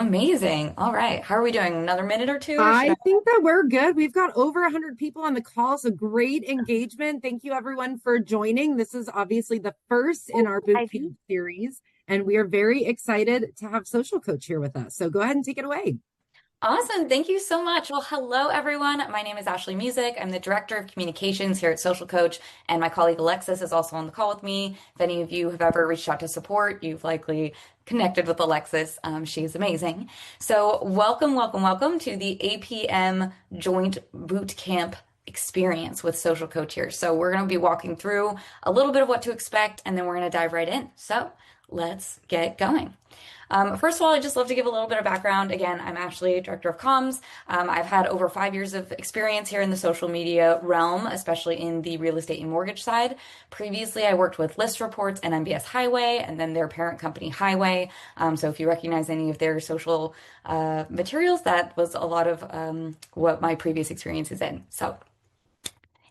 Amazing. All right. How are we doing? Another minute or two, or should I I? think that we're good. We've got over 100 people on the call, so great engagement. Thank you, everyone, for joining. This is obviously the first in our Ivy. bootcamp series, and we are very excited to have Social Coach here with us. So go ahead and take it away. Awesome. Thank you so much. Well, hello, everyone. My name is Ashley Music. I'm the Director of Communications here at Social Coach, and my colleague Alexis is also on the call with me. If any of you have ever reached out to support, you've likely connected with Alexis. She's amazing. So, welcome, welcome, welcome to the APM Joint Boot Camp experience with Social Coach here. So, we're going to be walking through a little bit of what to expect, and then we're going to dive right in. So, let's get going. First of all, I'd just love to give a little bit of background. Again, I'm Ashley, Director of Comms. I've had over 5 years of experience here in the social media realm, especially in the real estate and mortgage side. Previously, I worked with List Reports and MBS Highway, and then their parent company, Highway. So if you recognize any of their social materials, that was a lot of what my previous experience is in. So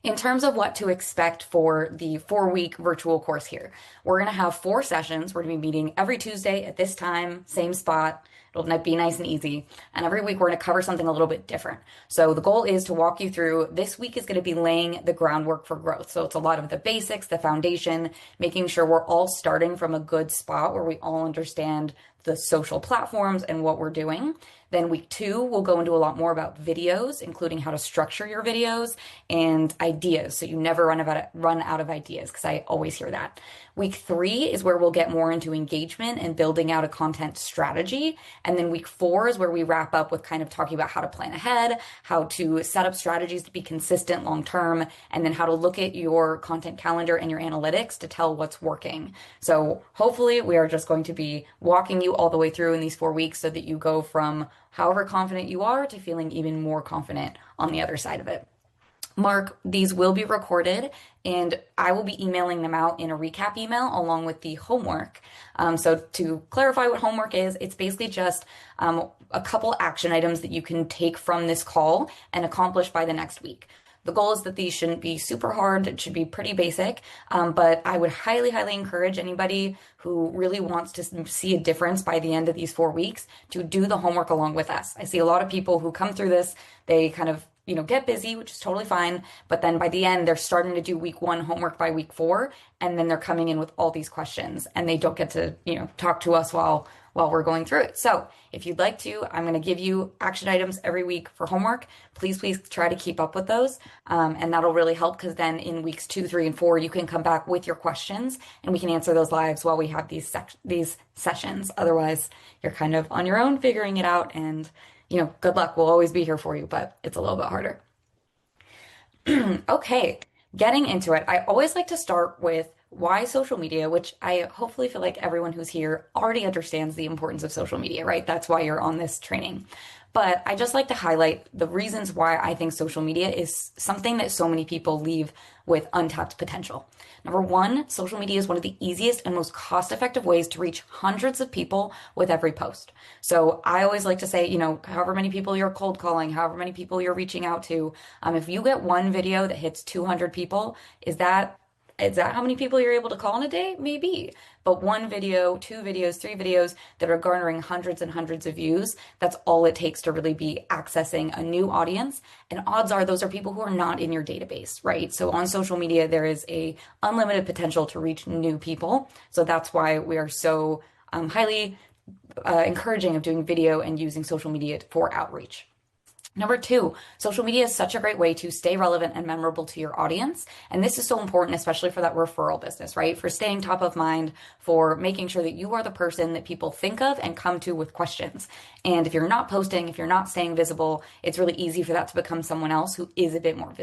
in terms of what to expect for the 4 week virtual course here, we're going to have 4 sessions. We're going to be meeting every Tuesday at this time, same spot. It'll be nice and easy. And every week we're going to cover something a little bit different. So the goal is to walk you through. This week is going to be laying the groundwork for growth. So it's a lot of the basics, the foundation, making sure we're all starting from a good spot where we all understand the social platforms and what we're doing. Then week 2, we'll go into a lot more about videos, including how to structure your videos and ideas. So you never run out of ideas, because I always hear that. Week 3 is where we'll get more into engagement and building out a content strategy. And then week 4 is where we wrap up with kind of talking about how to plan ahead, how to set up strategies to be consistent long term, and then how to look at your content calendar and your analytics to tell what's working. So hopefully we are just going to be walking you all the way through in these 4 weeks so that you go from however confident you are to feeling even more confident on the other side of it. Mark, these will be recorded, and I will be emailing them out in a recap email along with the homework. So to clarify what homework is, it's basically just a couple action items that you can take from this call and accomplish by the next week. The goal is that these shouldn't be super hard. It should be pretty basic. But I would highly, highly encourage anybody who really wants to see a difference by the end of these 4 weeks to do the homework along with us. I see a lot of people who come through this, they kind of get busy, which is totally fine. But then by the end, they're starting to do week 1 homework by week 4, and then they're coming in with all these questions, and they don't get to, talk to us while we're going through it. So if you'd like to, I'm going to give you action items every week for homework. Please try to keep up with those. And that'll really help, because then in weeks 2, 3, and 4, you can come back with your questions and we can answer those lives while we have these sessions. Otherwise, you're kind of on your own figuring it out, and good luck. We'll always be here for you, but it's a little bit harder. Okay, getting into it. I always like to start with why social media, which I hopefully feel like everyone who's here already understands the importance of social media, right? That's why you're on this training. But I just like to highlight the reasons why I think social media is something that so many people leave with untapped potential. Number one, social media is one of the easiest and most cost-effective ways to reach hundreds of people with every post. So I always like to say, however many people you're cold calling, however many people you're reaching out to, if you get one video that hits 200 people, is that how many people you're able to call in a day? Maybe. But one video, 2 videos, 3 videos that are garnering hundreds and hundreds of views, that's all it takes to really be accessing a new audience. And odds are those are people who are not in your database, right? So on social media, there is a unlimited potential to reach new people. So that's why we are so highly encouraging of doing video and using social media for outreach. Number 2, social media is such a great way to stay relevant and memorable to your audience. And this is so important, especially for that referral business, right? For staying top of mind, for making sure that you are the person that people think of and come to with questions. And if you're not posting, if you're not staying visible, it's really easy for that to become someone else who is a bit more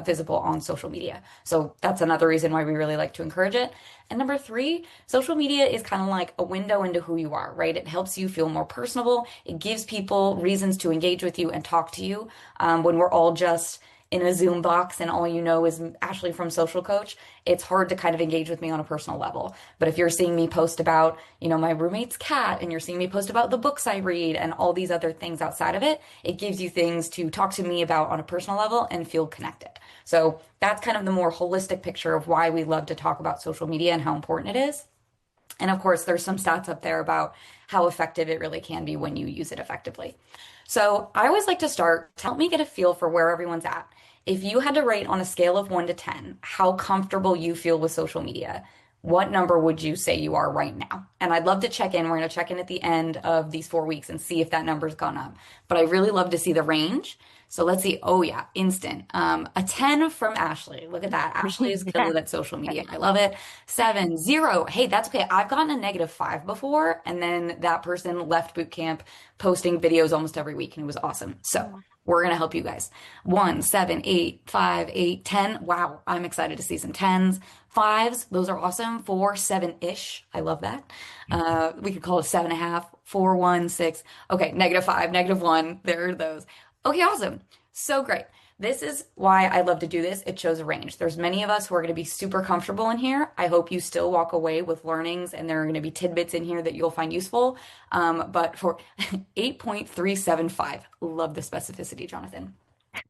visible on social media. So that's another reason why we really like to encourage it. And number 3, social media is kind of like a window into who you are, right? It helps you feel more personable. It gives people reasons to engage with you and talk to you. When we're all just in a Zoom box and all you know is Ashley from Social Coach, it's hard to kind of engage with me on a personal level. But if you're seeing me post about, my roommate's cat, and you're seeing me post about the books I read and all these other things outside of it, it gives you things to talk to me about on a personal level and feel connected. So that's kind of the more holistic picture of why we love to talk about social media and how important it is. And of course, there's some stats up there about how effective it really can be when you use it effectively. So I always like to start, help me get a feel for where everyone's at. If you had to rate on a scale of 1 to 10, how comfortable you feel with social media, what number would you say you are right now? And I'd love to check in. We're going to check in at the end of these 4 weeks and see if that number's gone up. But I really love to see the range. So let's see. Oh, yeah, instant. A 10 from Ashley. Look at that. Ashley is Yeah. killed at social media. I love it. 7, 0. Hey, that's okay. I've gotten a -5 before, and then that person left boot camp posting videos almost every week, and it was awesome. So we're going to help you guys. 1, 7, 8, 5, 8, 10. Wow, I'm excited to see some tens. Fives, those are awesome. 4, 7-ish. I love that. We could call it 7.5, 4, 1, 6. Okay, -5, -1. There are those. Okay, awesome. So great. This is why I love to do this. It shows a range. There's many of us who are going to be super comfortable in here. I hope you still walk away with learnings and there are going to be tidbits in here that you'll find useful. But for 8.375, love the specificity, Jonathan.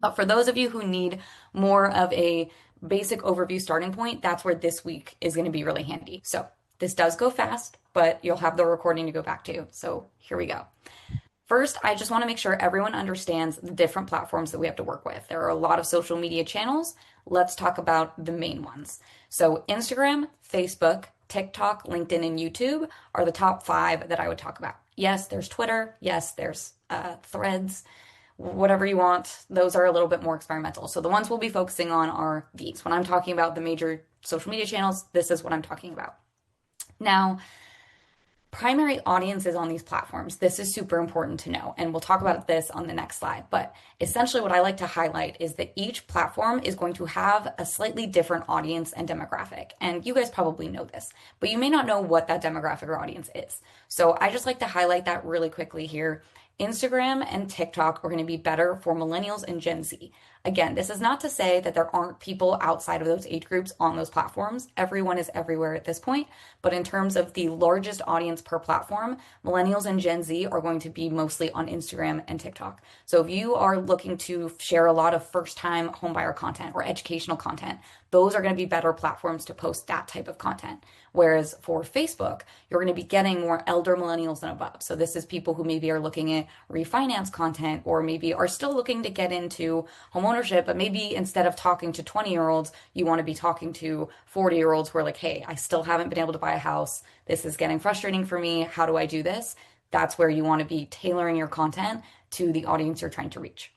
But for those of you who need more of a basic overview starting point, that's where this week is going to be really handy. So this does go fast, but you'll have the recording to go back to. So here we go. First, I just want to make sure everyone understands the different platforms that we have to work with. There are a lot of social media channels. Let's talk about the main ones. So Instagram, Facebook, TikTok, LinkedIn, and YouTube are the top 5 that I would talk about. Yes, there's Twitter. Yes, there's Threads, whatever you want. Those are a little bit more experimental. So the ones we'll be focusing on are these. When I'm talking about the major social media channels, this is what I'm talking about. Now, primary audiences on these platforms. This is super important to know, and we'll talk about this on the next slide. But essentially, what I like to highlight is that each platform is going to have a slightly different audience and demographic. And you guys probably know this, but you may not know what that demographic or audience is. So I just like to highlight that really quickly here. Instagram and TikTok are going to be better for millennials and Gen Z. Again, this is not to say that there aren't people outside of those age groups on those platforms. Everyone is everywhere at this point. But in terms of the largest audience per platform, millennials and Gen Z are going to be mostly on Instagram and TikTok. So if you are looking to share a lot of first-time homebuyer content or educational content, those are going to be better platforms to post that type of content. Whereas for Facebook, you're going to be getting more elder millennials and above. So this is people who maybe are looking at refinance content or maybe are still looking to get into homeownership, but maybe instead of talking to 20-year-olds, you want to be talking to 40-year-olds who are like, hey, I still haven't been able to buy a house. This is getting frustrating for me. How do I do this? That's where you want to be tailoring your content to the audience you're trying to reach.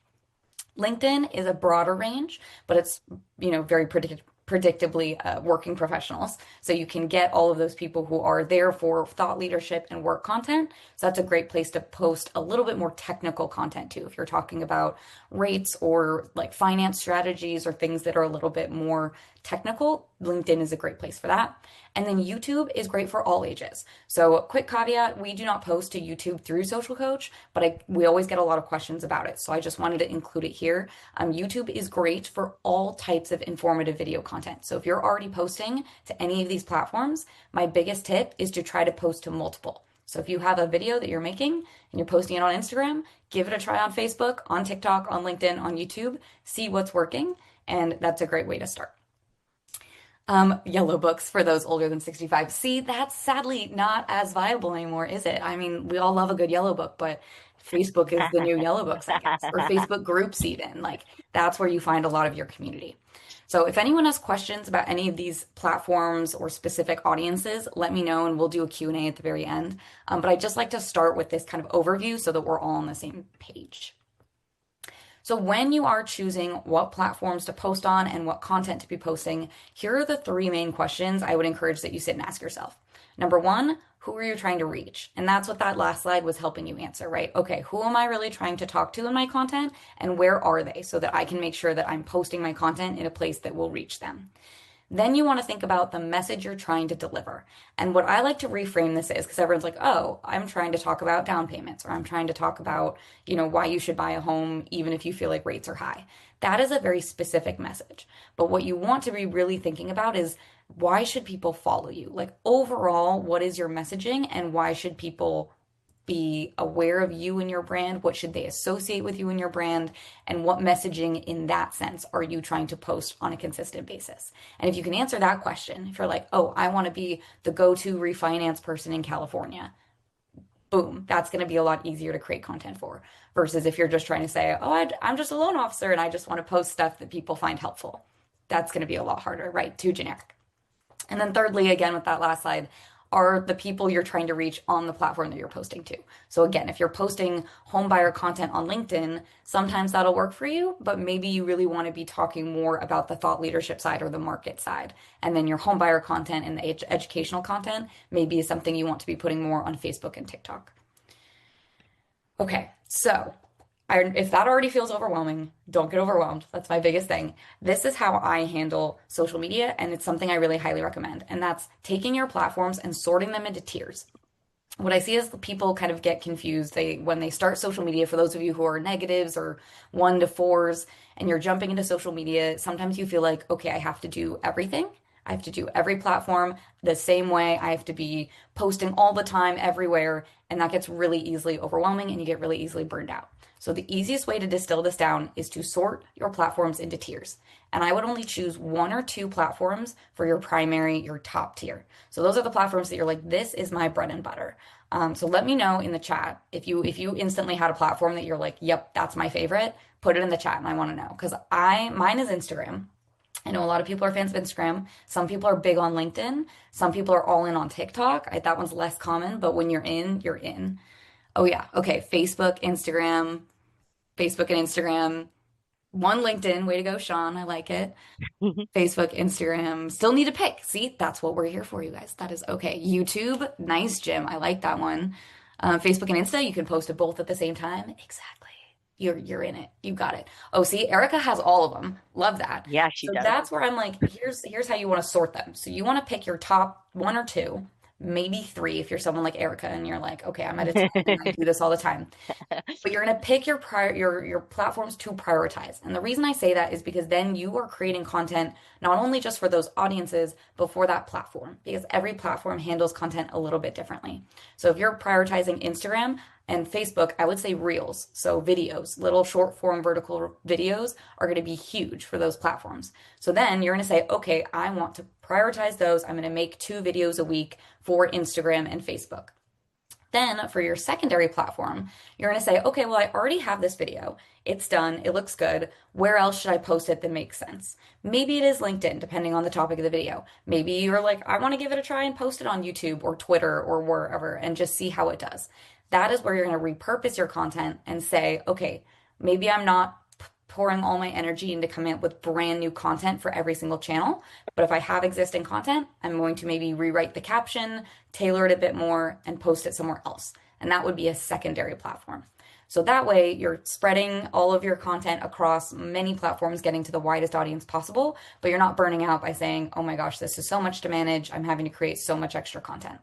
LinkedIn is a broader range, but it's, very predictably working professionals. So you can get all of those people who are there for thought leadership and work content. So that's a great place to post a little bit more technical content too. If you're talking about rates or like finance strategies or things that are a little bit more technical, LinkedIn is a great place for that. And then YouTube is great for all ages. So quick caveat, we do not post to YouTube through Social Coach, but we always get a lot of questions about it. So I just wanted to include it here. YouTube is great for all types of informative video content. So if you're already posting to any of these platforms, my biggest tip is to try to post to multiple. So if you have a video that you're making and you're posting it on Instagram, give it a try on Facebook, on TikTok, on LinkedIn, on YouTube, see what's working. And that's a great way to start. Yellow books for those older than 65. See, that's sadly not as viable anymore, is it? I mean, we all love a good yellow book, but Facebook is the new yellow books, I guess, or Facebook groups even. Like that's where you find a lot of your community. So if anyone has questions about any of these platforms or specific audiences, let me know and we'll do a Q&A at the very end. But I'd just like to start with this kind of overview so that we're all on the same page. So when you are choosing what platforms to post on and what content to be posting, here are the 3 main questions I would encourage that you sit and ask yourself. Number 1, who are you trying to reach? And that's what that last slide was helping you answer, right? Okay, who am I really trying to talk to in my content and where are they so that I can make sure that I'm posting my content in a place that will reach them. Then you want to think about the message you're trying to deliver. And what I like to reframe this is because everyone's like, oh, I'm trying to talk about down payments or I'm trying to talk about, why you should buy a home even if you feel like rates are high. That is a very specific message. But what you want to be really thinking about is why should people follow you? Like overall, what is your messaging and why should people be aware of you and your brand? What should they associate with you and your brand? And what messaging in that sense are you trying to post on a consistent basis? And if you can answer that question, if you're like, oh, I want to be the go-to refinance person in California, boom, that's going to be a lot easier to create content for. Versus if you're just trying to say, oh, I'm just a loan officer and I just want to post stuff that people find helpful. That's going to be a lot harder, right? Too generic. And then thirdly, again, with that last slide, are the people you're trying to reach on the platform that you're posting to. So again, if you're posting home buyer content on LinkedIn, sometimes that'll work for you, but maybe you really want to be talking more about the thought leadership side or the market side. And then your home buyer content and the educational content maybe is something you want to be putting more on Facebook and TikTok. Okay, so if that already feels overwhelming, don't get overwhelmed. That's my biggest thing. This is how I handle social media, and it's something I really highly recommend. And that's taking your platforms and sorting them into tiers. What I see is people kind of get confused. When they start social media, for those of you who are negatives or 1 to 4s, and you're jumping into social media, sometimes you feel like, okay, I have to do everything. I have to do every platform the same way. I have to be posting all the time everywhere. And that gets really easily overwhelming and you get really easily burned out. So the easiest way to distill this down is to sort your platforms into tiers. And I would only choose 1 or 2 platforms for your primary, your top tier. So those are the platforms that you're like, this is my bread and butter. So let me know in the chat if you instantly had a platform that you're like, yep, that's my favorite. Put it in the chat and I want to know because mine is Instagram. I know a lot of people are fans of Instagram. Some people are big on LinkedIn. Some people are all in on TikTok. That one's less common, but when you're in, you're in. Oh yeah. Okay. Facebook and Instagram. One LinkedIn. Way to go, Sean. I like it. Facebook, Instagram. Still need to pick. See, that's what we're here for, you guys. That is okay. YouTube. Nice, Jim. I like that one. Facebook and Insta. You can post to both at the same time. Exactly. You're in it. You got it. Oh, see, Erica has all of them. Love that. Yeah, she So does. that's where I'm like, here's how you want to sort them. So you want to pick your top 1 or 2, maybe 3 if you're someone like Erica and you're like, okay, I'm at a time and I do this all the time. But you're going to pick your platforms to prioritize. And the reason I say that is because then you are creating content not only just for those audiences, but for that platform, because every platform handles content a little bit differently. So if you're prioritizing Instagram and Facebook, I would say reels. So videos, little short form vertical videos are going to be huge for those platforms. So then you're going to say, okay, I want to prioritize those. I'm going to make 2 videos a week for Instagram and Facebook. Then for your secondary platform, you're going to say, okay, well, I already have this video. It's done. It looks good. Where else should I post it that makes sense? Maybe it is LinkedIn, depending on the topic of the video. Maybe you're like, I want to give it a try and post it on YouTube or Twitter or wherever and just see how it does. That is where you're going to repurpose your content and say, okay, maybe I'm not pouring all my energy into coming up with brand new content for every single channel. But if I have existing content, I'm going to maybe rewrite the caption, tailor it a bit more, and post it somewhere else. And that would be a secondary platform. So that way you're spreading all of your content across many platforms, getting to the widest audience possible, but you're not burning out by saying, oh my gosh, this is so much to manage. I'm having to create so much extra content.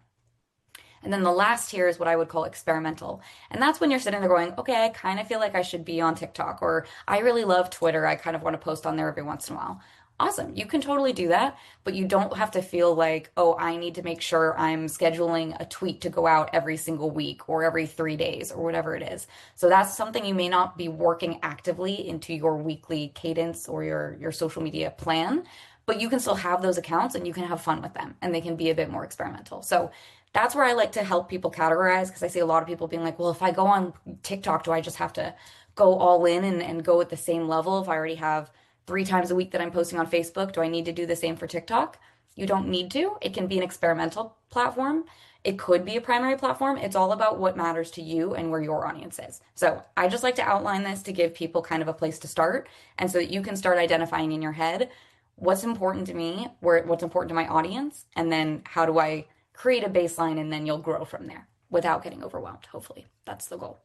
And then the last tier is what I would call experimental. And that's when you're sitting there going, okay, I kind of feel like I should be on TikTok, or I really love Twitter. I kind of want to post on there every once in a while. Awesome. You can totally do that, but you don't have to feel like, oh, I need to make sure I'm scheduling a tweet to go out every single week or every 3 days or whatever it is. So that's something you may not be working actively into your weekly cadence or your social media plan, but you can still have those accounts and you can have fun with them and they can be a bit more experimental. So that's where I like to help people categorize because I see a lot of people being like, well, if I go on TikTok, do I just have to go all in and go at the same level? If I already have 3 times a week that I'm posting on Facebook, do I need to do the same for TikTok? You don't need to. It can be an experimental platform. It could be a primary platform. It's all about what matters to you and where your audience is. So I just like to outline this to give people kind of a place to start and so that you can start identifying in your head what's important to me, what's important to my audience, and then how do I create a baseline, and then you'll grow from there without getting overwhelmed. Hopefully that's the goal.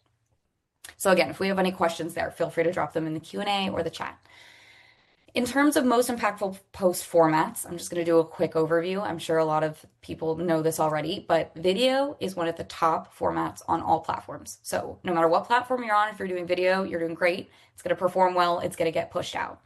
So again, if we have any questions there, feel free to drop them in the Q&A or the chat. In terms of most impactful post formats, I'm just going to do a quick overview. I'm sure a lot of people know this already, but video is one of the top formats on all platforms. So no matter what platform you're on, if you're doing video, you're doing great. It's going to perform well. It's going to get pushed out.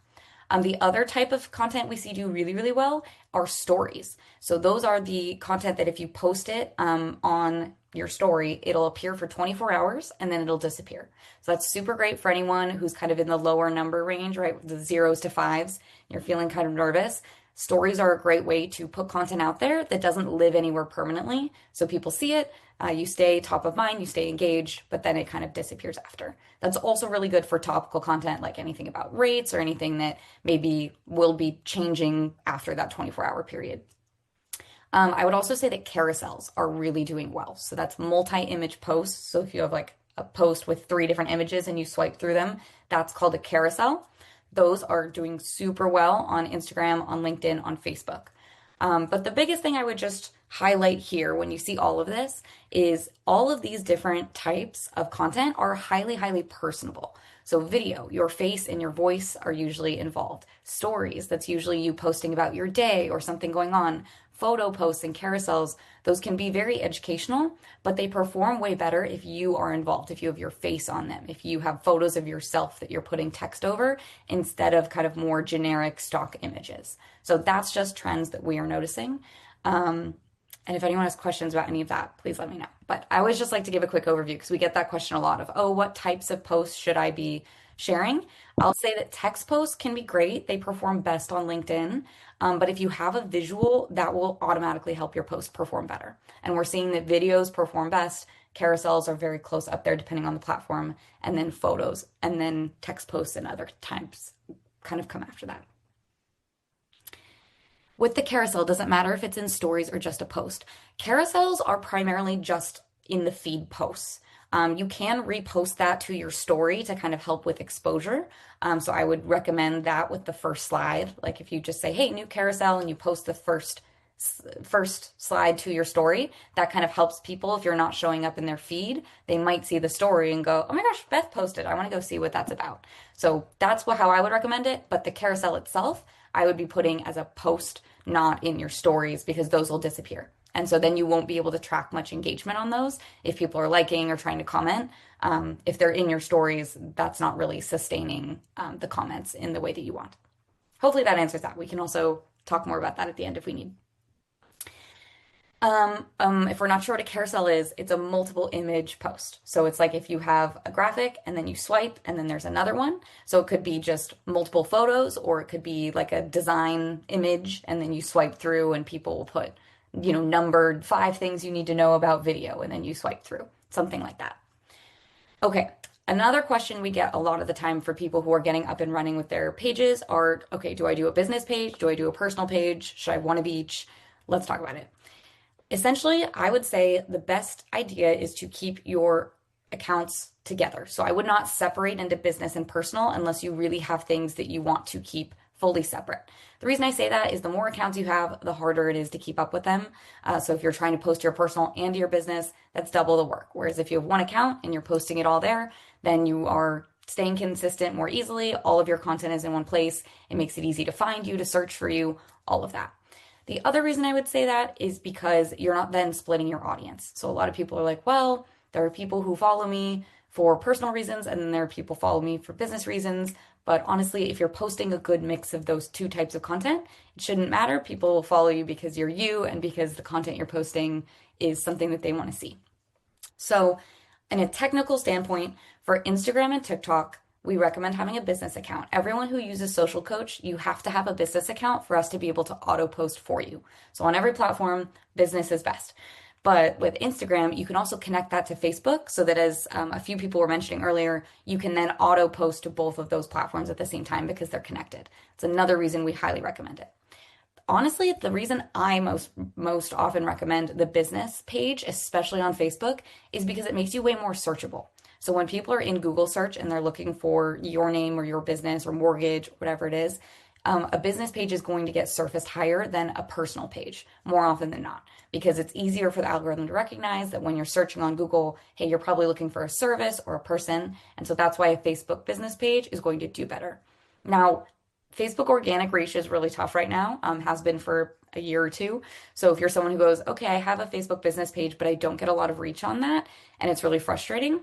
The other type of content we see do really, really well are stories. So those are the content that if you post it on your story, it'll appear for 24 hours and then it'll disappear. So that's super great for anyone who's kind of in the lower number range, right? The 0s to 5s. You're feeling kind of nervous. Stories are a great way to put content out there that doesn't live anywhere permanently. So people see it, You stay top of mind, you stay engaged, but then it kind of disappears after. That's also really good for topical content, like anything about rates or anything that maybe will be changing after that 24-hour period. I would also say that carousels are really doing well. So that's multi-image posts. So if you have like a post with three different images and you swipe through them, that's called a carousel. Those are doing super well on Instagram, on LinkedIn, on Facebook. But the biggest thing I would just highlight here when you see all of this is all of these different types of content are highly, highly personable. So video, your face and your voice are usually involved. Stories, that's usually you posting about your day or something going on. Photo posts and carousels, those can be very educational, but they perform way better if you are involved, if you have your face on them, if you have photos of yourself that you're putting text over instead of kind of more generic stock images. So that's just trends that we are noticing. And if anyone has questions about any of that, please let me know. But I always just like to give a quick overview because we get that question a lot of, oh, what types of posts should I be sharing? I'll say that text posts can be great. They perform best on LinkedIn. But if you have a visual, that will automatically help your post perform better. And we're seeing that videos perform best. Carousels are very close up there depending on the platform, and then photos, and then text posts and other types kind of come after that. With the carousel, it doesn't matter if it's in stories or just a post. Carousels are primarily just in the feed posts. You can repost that to your story to kind of help with exposure. So I would recommend that with the first slide. Like if you just say, hey, new carousel, and you post the first slide to your story, that kind of helps people. If you're not showing up in their feed, they might see the story and go, oh my gosh, Beth posted, I want to go see what that's about. So that's how I would recommend it. But the carousel itself, I would be putting as a post, not in your stories, because those will disappear. And so then you won't be able to track much engagement on those if people are liking or trying to comment. If they're in your stories, that's not really sustaining the comments in the way that you want. Hopefully that answers that. We can also talk more about that at the end if we need. If we're not sure what a carousel is, it's a multiple image post. So it's like if you have a graphic and then you swipe and then there's another one. So it could be just multiple photos, or it could be like a design image and then you swipe through and people will put, numbered 5 things you need to know about video, and then you swipe through, something like that. Okay. Another question we get a lot of the time for people who are getting up and running with their pages are, okay, do I do a business page? Do I do a personal page? Should I have one of each? Let's talk about it. Essentially, I would say the best idea is to keep your accounts together. So I would not separate into business and personal unless you really have things that you want to keep fully separate. The reason I say that is the more accounts you have, the harder it is to keep up with them. So if you're trying to post your personal and your business, that's double the work. Whereas if you have one account and you're posting it all there, then you are staying consistent more easily. All of your content is in one place. It makes it easy to find you, to search for you, all of that. The other reason I would say that is because you're not then splitting your audience. So a lot of people are like, well, there are people who follow me for personal reasons, and then there are people who follow me for business reasons. But honestly, if you're posting a good mix of those two types of content, it shouldn't matter. People will follow you because you're you and because the content you're posting is something that they want to see. So in a technical standpoint, for Instagram and TikTok, we recommend having a business account. Everyone who uses Social Coach, you have to have a business account for us to be able to auto post for you. So on every platform, business is best. But with Instagram, you can also connect that to Facebook so that, as a few people were mentioning earlier, you can then auto post to both of those platforms at the same time because they're connected. It's another reason we highly recommend it. Honestly, the reason I most often recommend the business page, especially on Facebook, is because it makes you way more searchable. So when people are in Google search and they're looking for your name or your business or mortgage, whatever it is, a business page is going to get surfaced higher than a personal page more often than not, because it's easier for the algorithm to recognize that when you're searching on Google, hey, you're probably looking for a service or a person. And so that's why a Facebook business page is going to do better. Now, Facebook organic reach is really tough right now, has been for a year or two. So if you're someone who goes, okay, I have a Facebook business page, but I don't get a lot of reach on that, and it's really frustrating,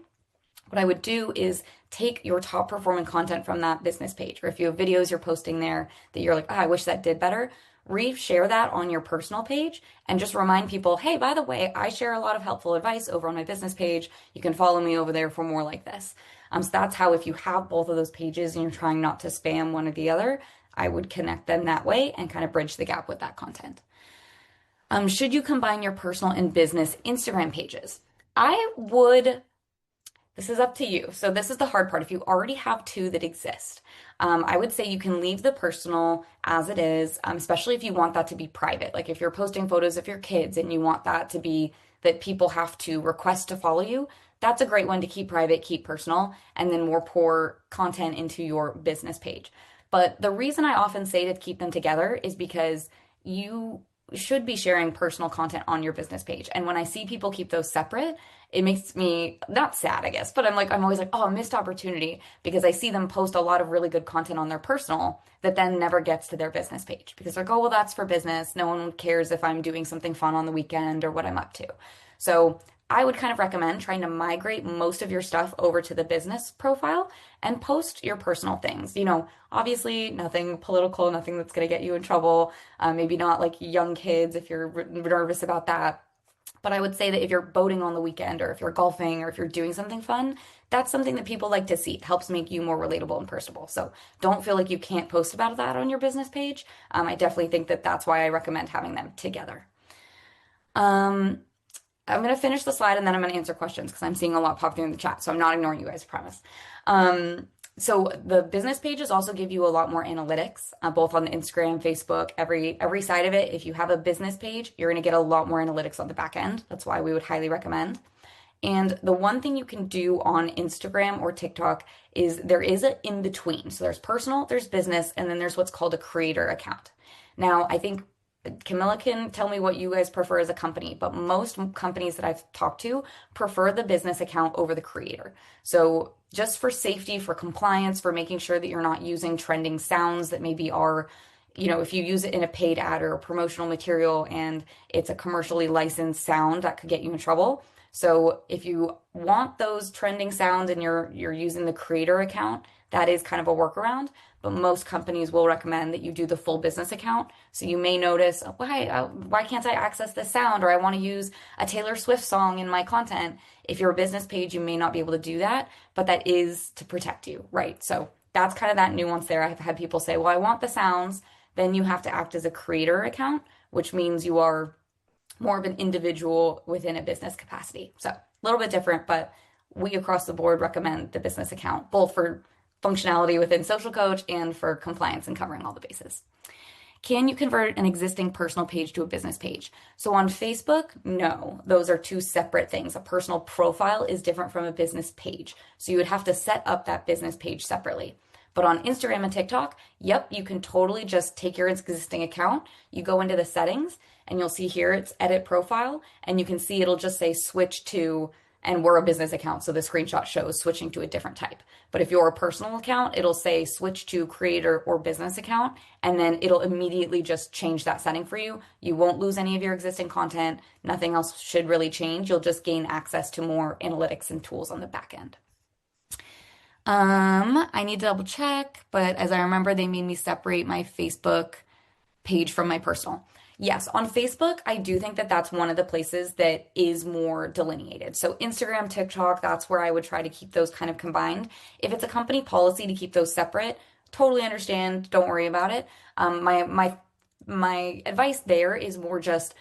what I would do is take your top performing content from that business page, or if you have videos you're posting there that you're like, oh, I wish that did better, reshare that on your personal page and just remind people, hey, by the way, I share a lot of helpful advice over on my business page. You can follow me over there for more like this. So that's how, if you have both of those pages and you're trying not to spam one or the other, I would connect them that way and kind of bridge the gap with that content. Should you combine your personal and business Instagram pages? I would This is up to you. So this is the hard part. If you already have two that exist, I would say you can leave the personal as it is, especially if you want that to be private. Like if you're posting photos of your kids and you want that to be that people have to request to follow you, that's a great one to keep private, keep personal, and then more pour content into your business page. But the reason I often say to keep them together is because you should be sharing personal content on your business page. And when I see people keep those separate, it makes me not sad, I guess, but I'm always like, oh, missed opportunity because I see them post a lot of really good content on their personal that then never gets to their business page because they're like, oh, well, that's for business. No one cares if I'm doing something fun on the weekend or what I'm up to. So I would kind of recommend trying to migrate most of your stuff over to the business profile and post your personal things. Obviously, nothing political, nothing that's going to get you in trouble. Maybe not like young kids if you're nervous about that. But I would say that if you're boating on the weekend or if you're golfing or if you're doing something fun, that's something that people like to see. It helps make you more relatable and personable. So don't feel like you can't post about that on your business page. I definitely think that that's why I recommend having them together. Um, I'm going to finish the slide and then I'm going to answer questions because I'm seeing a lot popping in the chat. So I'm not ignoring you guys, I promise. So the business pages also give you a lot more analytics, both on Instagram, Facebook, every side of it. If you have a business page, you're going to get a lot more analytics on the back end. That's why we would highly recommend. And the one thing you can do on Instagram or TikTok is there is an in between. So there's personal, there's business, and then there's what's called a creator account. Now, I think Camilla can tell me what you guys prefer as a company, but most companies that I've talked to prefer the business account over the creator. So just for safety, for compliance, for making sure that you're not using trending sounds that maybe are, if you use it in a paid ad or a promotional material and it's a commercially licensed sound, that could get you in trouble. So if you want those trending sounds and you're using the creator account, that is kind of a workaround. But most companies will recommend that you do the full business account. So you may notice, why can't I access this sound? Or I want to use a Taylor Swift song in my content. If you're a business page, you may not be able to do that, but that is to protect you, right? So that's kind of that nuance there. I've had people say, well, I want the sounds. Then you have to act as a creator account, which means you are more of an individual within a business capacity. So a little bit different, but we across the board recommend the business account, both for functionality within Social Coach and for compliance and covering all the bases. Can you convert an existing personal page to a business page? So on Facebook, no, those are two separate things. A personal profile is different from a business page. So you would have to set up that business page separately. But on Instagram and TikTok, yep, you can totally just take your existing account, you go into the settings, and you'll see here it's edit profile, and you can see it'll just say switch to, and we're a business account, so the screenshot shows switching to a different type. But if you're a personal account, it'll say switch to creator or business account, and then it'll immediately just change that setting for you. You won't lose any of your existing content. Nothing else should really change. You'll just gain access to more analytics and tools on the back end. I need to double check, but as I remember, they made me separate my Facebook page from my personal. Yes, on Facebook, I do think that that's one of the places that is more delineated. So Instagram, TikTok, that's where I would try to keep those kind of combined. If it's a company policy to keep those separate, totally understand. Don't worry about it. My advice there is more just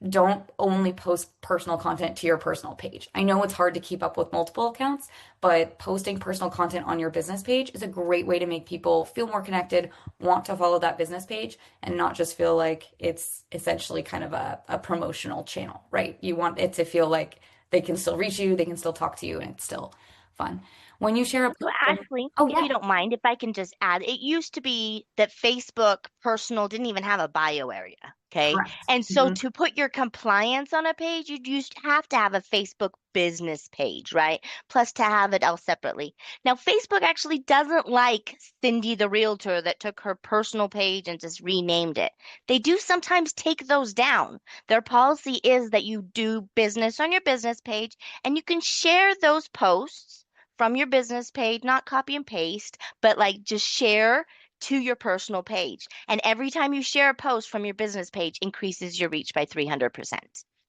don't only post personal content to your personal page. I know it's hard to keep up with multiple accounts, but posting personal content on your business page is a great way to make people feel more connected, want to follow that business page, and not just feel like it's essentially kind of a promotional channel, right? You want it to feel like they can still reach you, they can still talk to you, and it's still fun. When you share a So, post, Ashley, oh if yeah, you don't mind, if I can just add, it used to be that Facebook personal didn't even have a bio area. Okay. correct. And so to put your compliance on a page, you'd used to have to have a Facebook business page, right? Plus to have it all separately. Now, Facebook actually doesn't like Cindy the realtor that took her personal page and just renamed it. They do sometimes take those down. Their policy is that you do business on your business page and you can share those posts from your business page, not copy and paste, but like just share to your personal page. And every time you share a post from your business page increases your reach by 300%.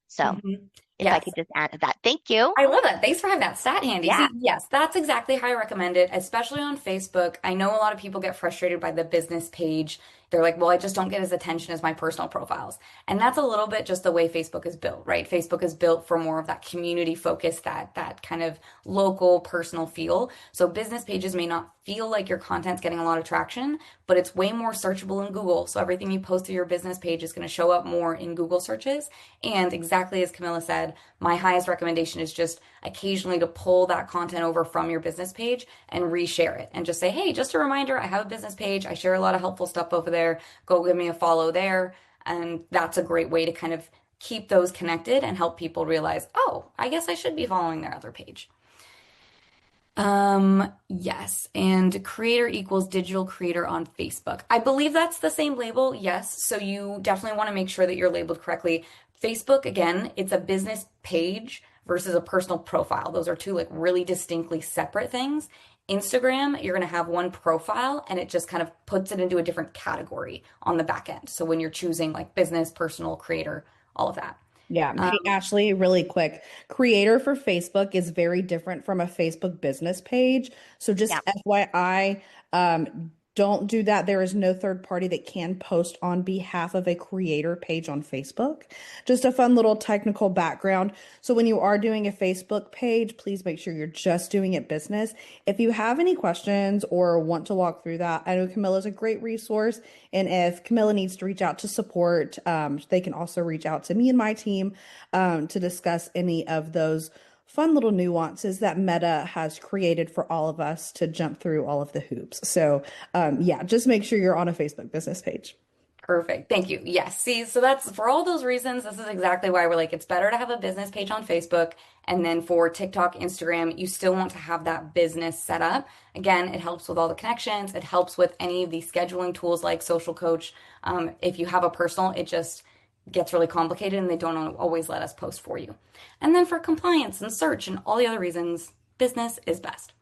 So Mhm. if I Yes. could just add to that. Thank you. I love that. Thanks for having that stat handy. Yeah. See, yes, that's exactly how I recommend it, especially on Facebook. I know a lot of people get frustrated by the business page. They're like, well, I just don't get as attention as my personal profiles. And that's a little bit just the way Facebook is built, right? Facebook is built for more of that community focus, that kind of local personal feel. So business pages may not feel like your content's getting a lot of traction, but it's way more searchable in Google. So everything you post to your business page is going to show up more in Google searches. And exactly as Camilla said, my highest recommendation is just occasionally to pull that content over from your business page and reshare it and just say, hey, just a reminder, I have a business page. I share a lot of helpful stuff over there. Go give me a follow there. And that's a great way to kind of keep those connected and help people realize, oh, I guess I should be following their other page. Yes, and creator equals digital creator on Facebook. I believe that's the same label, yes. So you definitely want to make sure that you're labeled correctly. Facebook, again, it's a business page versus a personal profile. Those are two like really distinctly separate things. Instagram, you're going to have one profile and it just kind of puts it into a different category on the back end. So when you're choosing like business, personal, creator, all of that. Yeah. Hey, Ashley, really quick. Creator for Facebook is very different from a Facebook business page. So just Yeah. FYI, don't do that. There is no third party that can post on behalf of a creator page on Facebook. Just a fun little technical background. So when you are doing a Facebook page, please make sure you're just doing it business. If you have any questions or want to walk through that, I know Camilla's a great resource. And if Camilla needs to reach out to support, they can also reach out to me and my team to discuss any of those fun little nuances that Meta has created for all of us to jump through all of the hoops. So, yeah, just make sure you're on a Facebook business page. Perfect. Thank you. Yes. See, so that's for all those reasons. This is exactly why we're like, it's better to have a business page on Facebook. And then for TikTok, Instagram, you still want to have that business set up. Again, it helps with all the connections. It helps with any of the scheduling tools like Social Coach. If you have a personal, it just gets really complicated and they don't always let us post for you. And then for compliance and search and all the other reasons, business is best.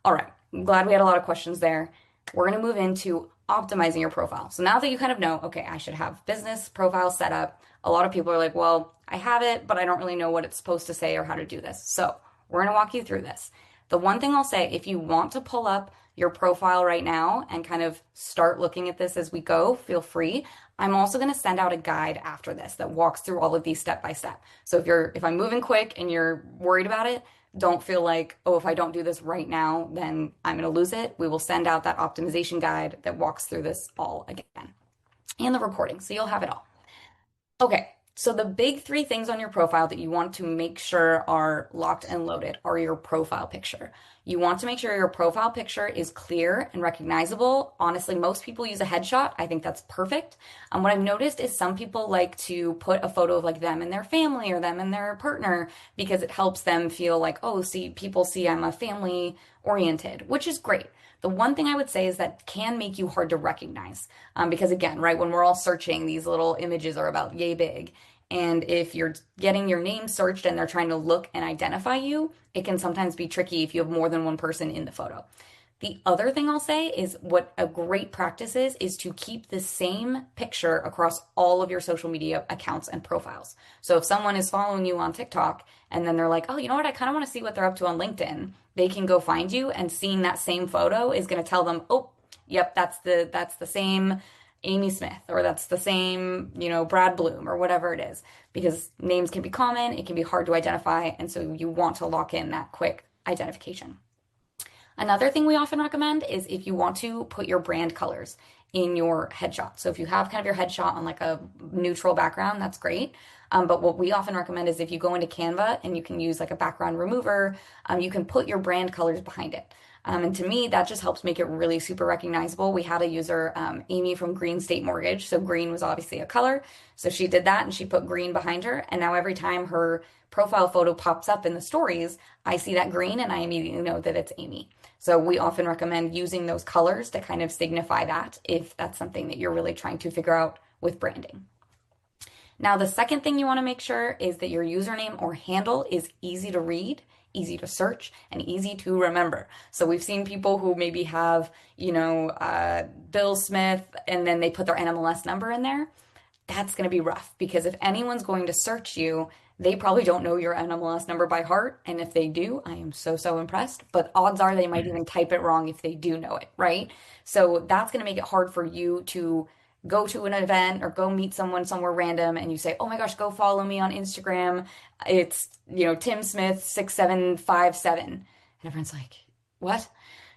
All right, I'm glad we had a lot of questions there. We're going to move into optimizing your profile. So now that you kind of know, okay, I should have business profile set up. A lot of people are like, well, I have it, but I don't really know what it's supposed to say or how to do this. So we're going to walk you through this. The one thing I'll say, if you want to pull up your profile right now and kind of start looking at this as we go, feel free. I'm also going to send out a guide after this that walks through all of these step by step. So if I'm moving quick and you're worried about it, don't feel like, oh, if I don't do this right now, then I'm going to lose it. We will send out that optimization guide that walks through this all again and the recording. So you'll have it all. Okay. So the big three things on your profile that you want to make sure are locked and loaded are your profile picture. You want to make sure your profile picture is clear and recognizable. Honestly, most people use a headshot. I think that's perfect. What I've noticed is some people like to put a photo of like them and their family or them and their partner because it helps them feel like, oh, see, people see I'm a family oriented, which is great. The one thing I would say is that can make you hard to recognize because again, right, when we're all searching, these little images are about yay big. And if you're getting your name searched and they're trying to look and identify you, it can sometimes be tricky if you have more than one person in the photo. The other thing I'll say is what a great practice is to keep the same picture across all of your social media accounts and profiles. So if someone is following you on TikTok and then they're like, oh, you know what, I kind of want to see what they're up to on LinkedIn, they can go find you and seeing that same photo is going to tell them, oh, yep, that's the same Amy Smith, or that's the same, Brad Bloom, or whatever it is, because names can be common, it can be hard to identify, and so you want to lock in that quick identification. Another thing we often recommend is if you want to put your brand colors in your headshot. So if you have kind of your headshot on like a neutral background, that's great. But what we often recommend is if you go into Canva and you can use like a background remover, you can put your brand colors behind it. And to me, that just helps make it really super recognizable. We had a user, Amy from Green State Mortgage. So green was obviously a color. So she did that and she put green behind her. And now every time her profile photo pops up in the stories, I see that green and I immediately know that it's Amy. So we often recommend using those colors to kind of signify that if that's something that you're really trying to figure out with branding. Now, the second thing you want to make sure is that your username or handle is easy to read, easy to search, and easy to remember. So we've seen people who maybe have, Bill Smith, and then they put their NMLS number in there. That's going to be rough because if anyone's going to search you, They probably don't know your NMLS number by heart. And if they do, I am so, so impressed. But odds are they might even type it wrong if they do know it, right? So that's going to make it hard for you to go to an event or go meet someone somewhere random and you say, oh my gosh, go follow me on Instagram. It's, Tim Smith 6757. And everyone's like, what?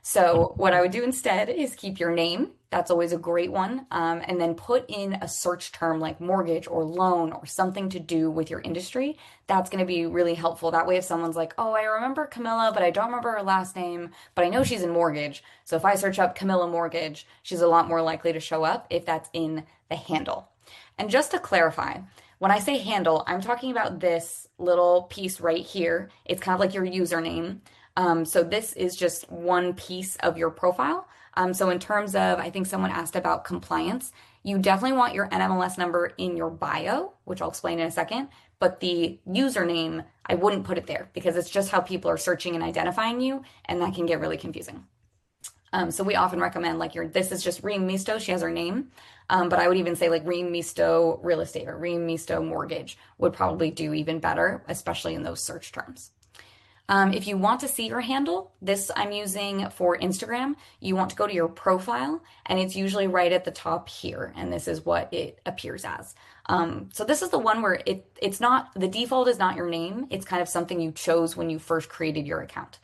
So what I would do instead is keep your name. That's always a great one. And then put in a search term like mortgage or loan or something to do with your industry. That's going to be really helpful. That way, if someone's like, oh, I remember Camilla, but I don't remember her last name, but I know she's in mortgage. So if I search up Camilla Mortgage, she's a lot more likely to show up if that's in the handle. And just to clarify, when I say handle, I'm talking about this little piece right here. It's kind of like your username. So this is just one piece of your profile. So in terms of, I think someone asked about compliance, you definitely want your NMLS number in your bio, which I'll explain in a second, but the username, I wouldn't put it there because it's just how people are searching and identifying you, and that can get really confusing. So we often recommend this is just Reem Misto, she has her name, but I would even say like Reem Misto Real Estate or Reem Misto Mortgage would probably do even better, especially in those search terms. If you want to see your handle, this I'm using for Instagram, you want to go to your profile and it's usually right at the top here. And this is what it appears as. So this is the one where it's not, the default is not your name. It's kind of something you chose when you first created your account.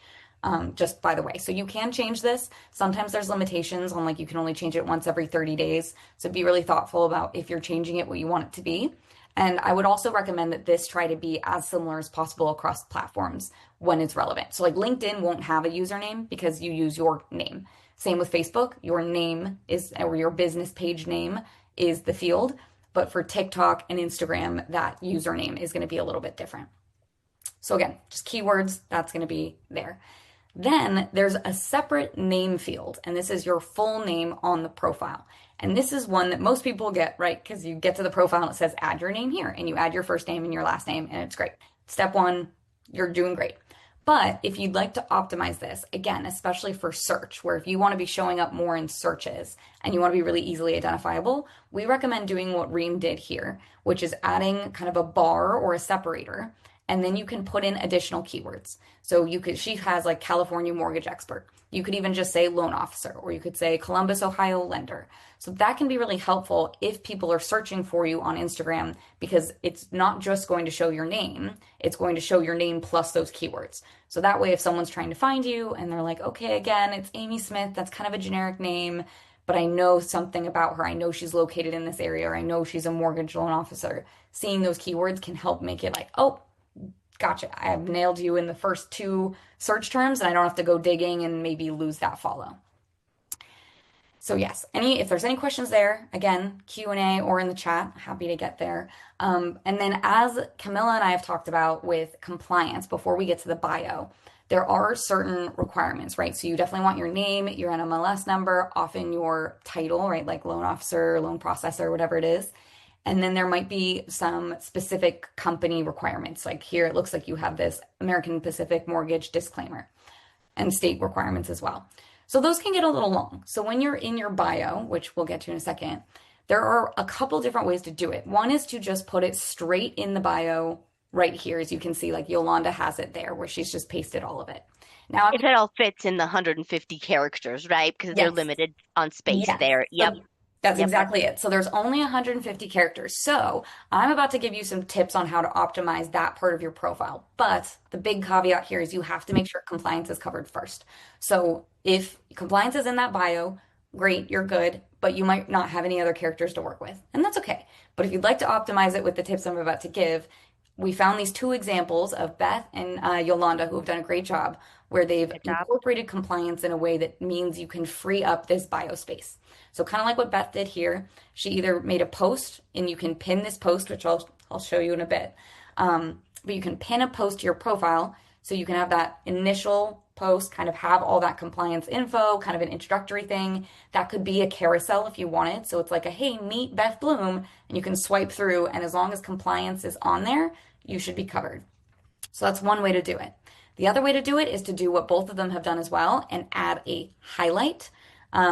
Just by the way, so you can change this. Sometimes there's limitations on you can only change it once every 30 days. So be really thoughtful about if you're changing it, what you want it to be. And I would also recommend that this try to be as similar as possible across platforms when it's relevant. So LinkedIn won't have a username because you use your name. Same with Facebook, your name is, or your business page name is the field. But for TikTok and Instagram, that username is going to be a little bit different. So again, just keywords, that's going to be there. Then there's a separate name field, and this is your full name on the profile. And this is one that most people get, right? Because you get to the profile and it says add your name here, and you add your first name and your last name, and it's great. Step one, you're doing great. But if you'd like to optimize this, again, especially for search, where if you want to be showing up more in searches and you want to be really easily identifiable, we recommend doing what Reem did here, which is adding kind of a bar or a separator. And then you can put in additional keywords. So she has California mortgage expert. You could even just say loan officer, or you could say Columbus, Ohio lender. So that can be really helpful if people are searching for you on Instagram, because it's not just going to show your name, it's going to show your name plus those keywords. So that way, if someone's trying to find you and they're like, okay, again, it's Amy Smith, that's kind of a generic name, but I know something about her. I know she's located in this area, or I know she's a mortgage loan officer. Seeing those keywords can help make it oh, gotcha, I have nailed you in the first two search terms and I don't have to go digging and maybe lose that follow. So yes, if there's any questions there, again, Q&A or in the chat, happy to get there. And then as Camilla and I have talked about with compliance, before we get to the bio, there are certain requirements, right? So you definitely want your name, your NMLS number, often your title, right? Like loan officer, loan processor, whatever it is. And then there might be some specific company requirements. Like here, it looks like you have this American Pacific mortgage disclaimer and state requirements as well. So those can get a little long. So when you're in your bio, which we'll get to in a second, there are a couple different ways to do it. One is to just put it straight in the bio right here. As you can see, Yolanda has it there where she's just pasted all of it. Now, if it all fits in the 150 characters, right? Because they're limited on space there. Yep. That's exactly it. So there's only 150 characters. So I'm about to give you some tips on how to optimize that part of your profile. But the big caveat here is you have to make sure compliance is covered first. So if compliance is in that bio, great, you're good, but you might not have any other characters to work with. And that's okay. But if you'd like to optimize it with the tips I'm about to give, we found these two examples of Beth and Yolanda who have done a great job where they've incorporated compliance in a way that means you can free up this bio space. So kind of like what Beth did here, she either made a post and you can pin this post, which I'll show you in a bit. But you can pin a post to your profile so you can have that initial post kind of have all that compliance info, kind of an introductory thing. That could be a carousel if you wanted. So it's like a, hey, meet Beth Bloom, and you can swipe through. And as long as compliance is on there, you should be covered. So that's one way to do it. The other way to do it is to do what both of them have done as well and add a highlight.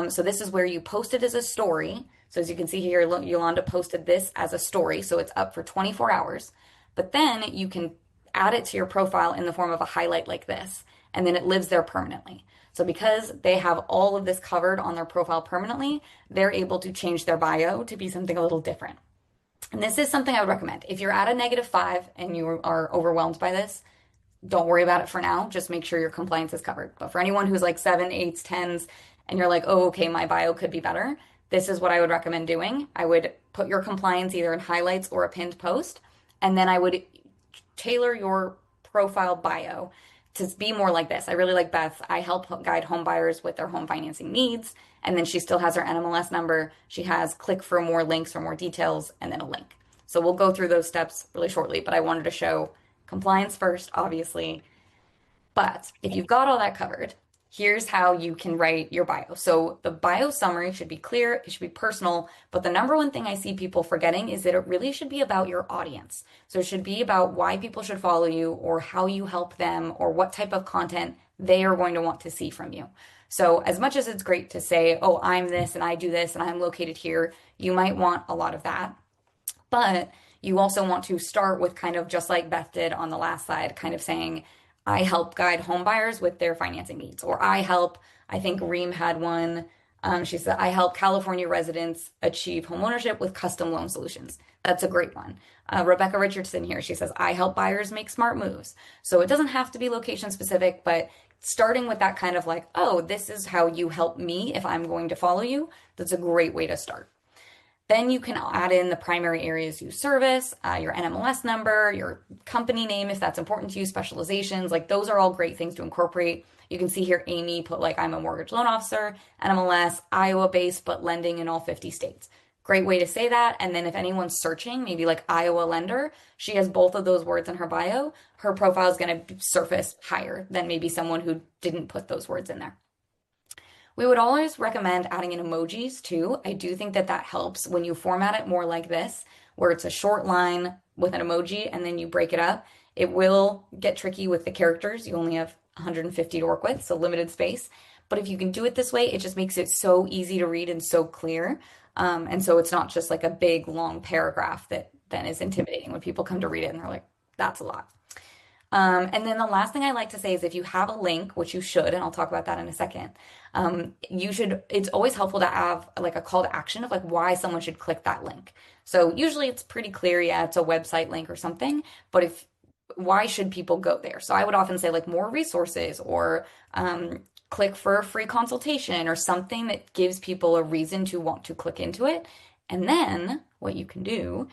So this is where you post it as a story. So as you can see here, Yolanda posted this as a story. So it's up for 24 hours. But then you can add it to your profile in the form of a highlight like this, and then it lives there permanently. So because they have all of this covered on their profile permanently, they're able to change their bio to be something a little different. And this is something I would recommend. If you're at a -5 and you are overwhelmed by this, don't worry about it for now. Just make sure your compliance is covered. But for anyone who's like 7, 8s, 10s, and you're like, oh, okay, my bio could be better, this is what I would recommend doing. I would put your compliance either in highlights or a pinned post, and then I would tailor your profile bio to be more like this. I really like Beth. I help guide home buyers with their home financing needs. And then she still has her NMLS number. She has click for more links or more details, and then a link. So we'll go through those steps really shortly, but I wanted to show compliance first, obviously. But if you've got all that covered, here's how you can write your bio. So the bio summary should be clear, it should be personal, but the number one thing I see people forgetting is that it really should be about your audience. So it should be about why people should follow you, or how you help them, or what type of content they are going to want to see from you. So as much as it's great to say, oh, I'm this and I do this and I'm located here, you might want a lot of that. But you also want to start with kind of just like Beth did on the last slide, kind of saying, I help guide home buyers with their financing needs. Or I think Reem had one. She said, I help California residents achieve homeownership with custom loan solutions. That's a great one. Rebecca Richardson here, she says, I help buyers make smart moves. So it doesn't have to be location specific, but starting with that kind of like, oh, this is how you help me if I'm going to follow you, that's a great way to start. Then you can add in the primary areas you service, your NMLS number, your company name if that's important to you, specializations, like those are all great things to incorporate. You can see here Amy put like I'm a mortgage loan officer, NMLS, Iowa based, but lending in all 50 states. Great way to say that. And then if anyone's searching, maybe like Iowa lender, she has both of those words in her bio, her profile is going to surface higher than maybe someone who didn't put those words in there. We would always recommend adding in emojis too. I do think that that helps when you format it more like this, where it's a short line with an emoji and then you break it up. It will get tricky with the characters. You only have 150 to work with, so limited space. But if you can do it this way, it just makes it so easy to read and so clear. And so it's not just like a big long paragraph that then is intimidating when people come to read it and they're like, that's a lot. And then the last thing I like to say is if you have a link, which you should, and I'll talk about that in a second, it's always helpful to have like a call to action of like why someone should click that link. So usually it's pretty clear, yeah, it's a website link or something, but why should people go there? So I would often say like more resources or click for a free consultation or something that gives people a reason to want to click into it. And then what you can do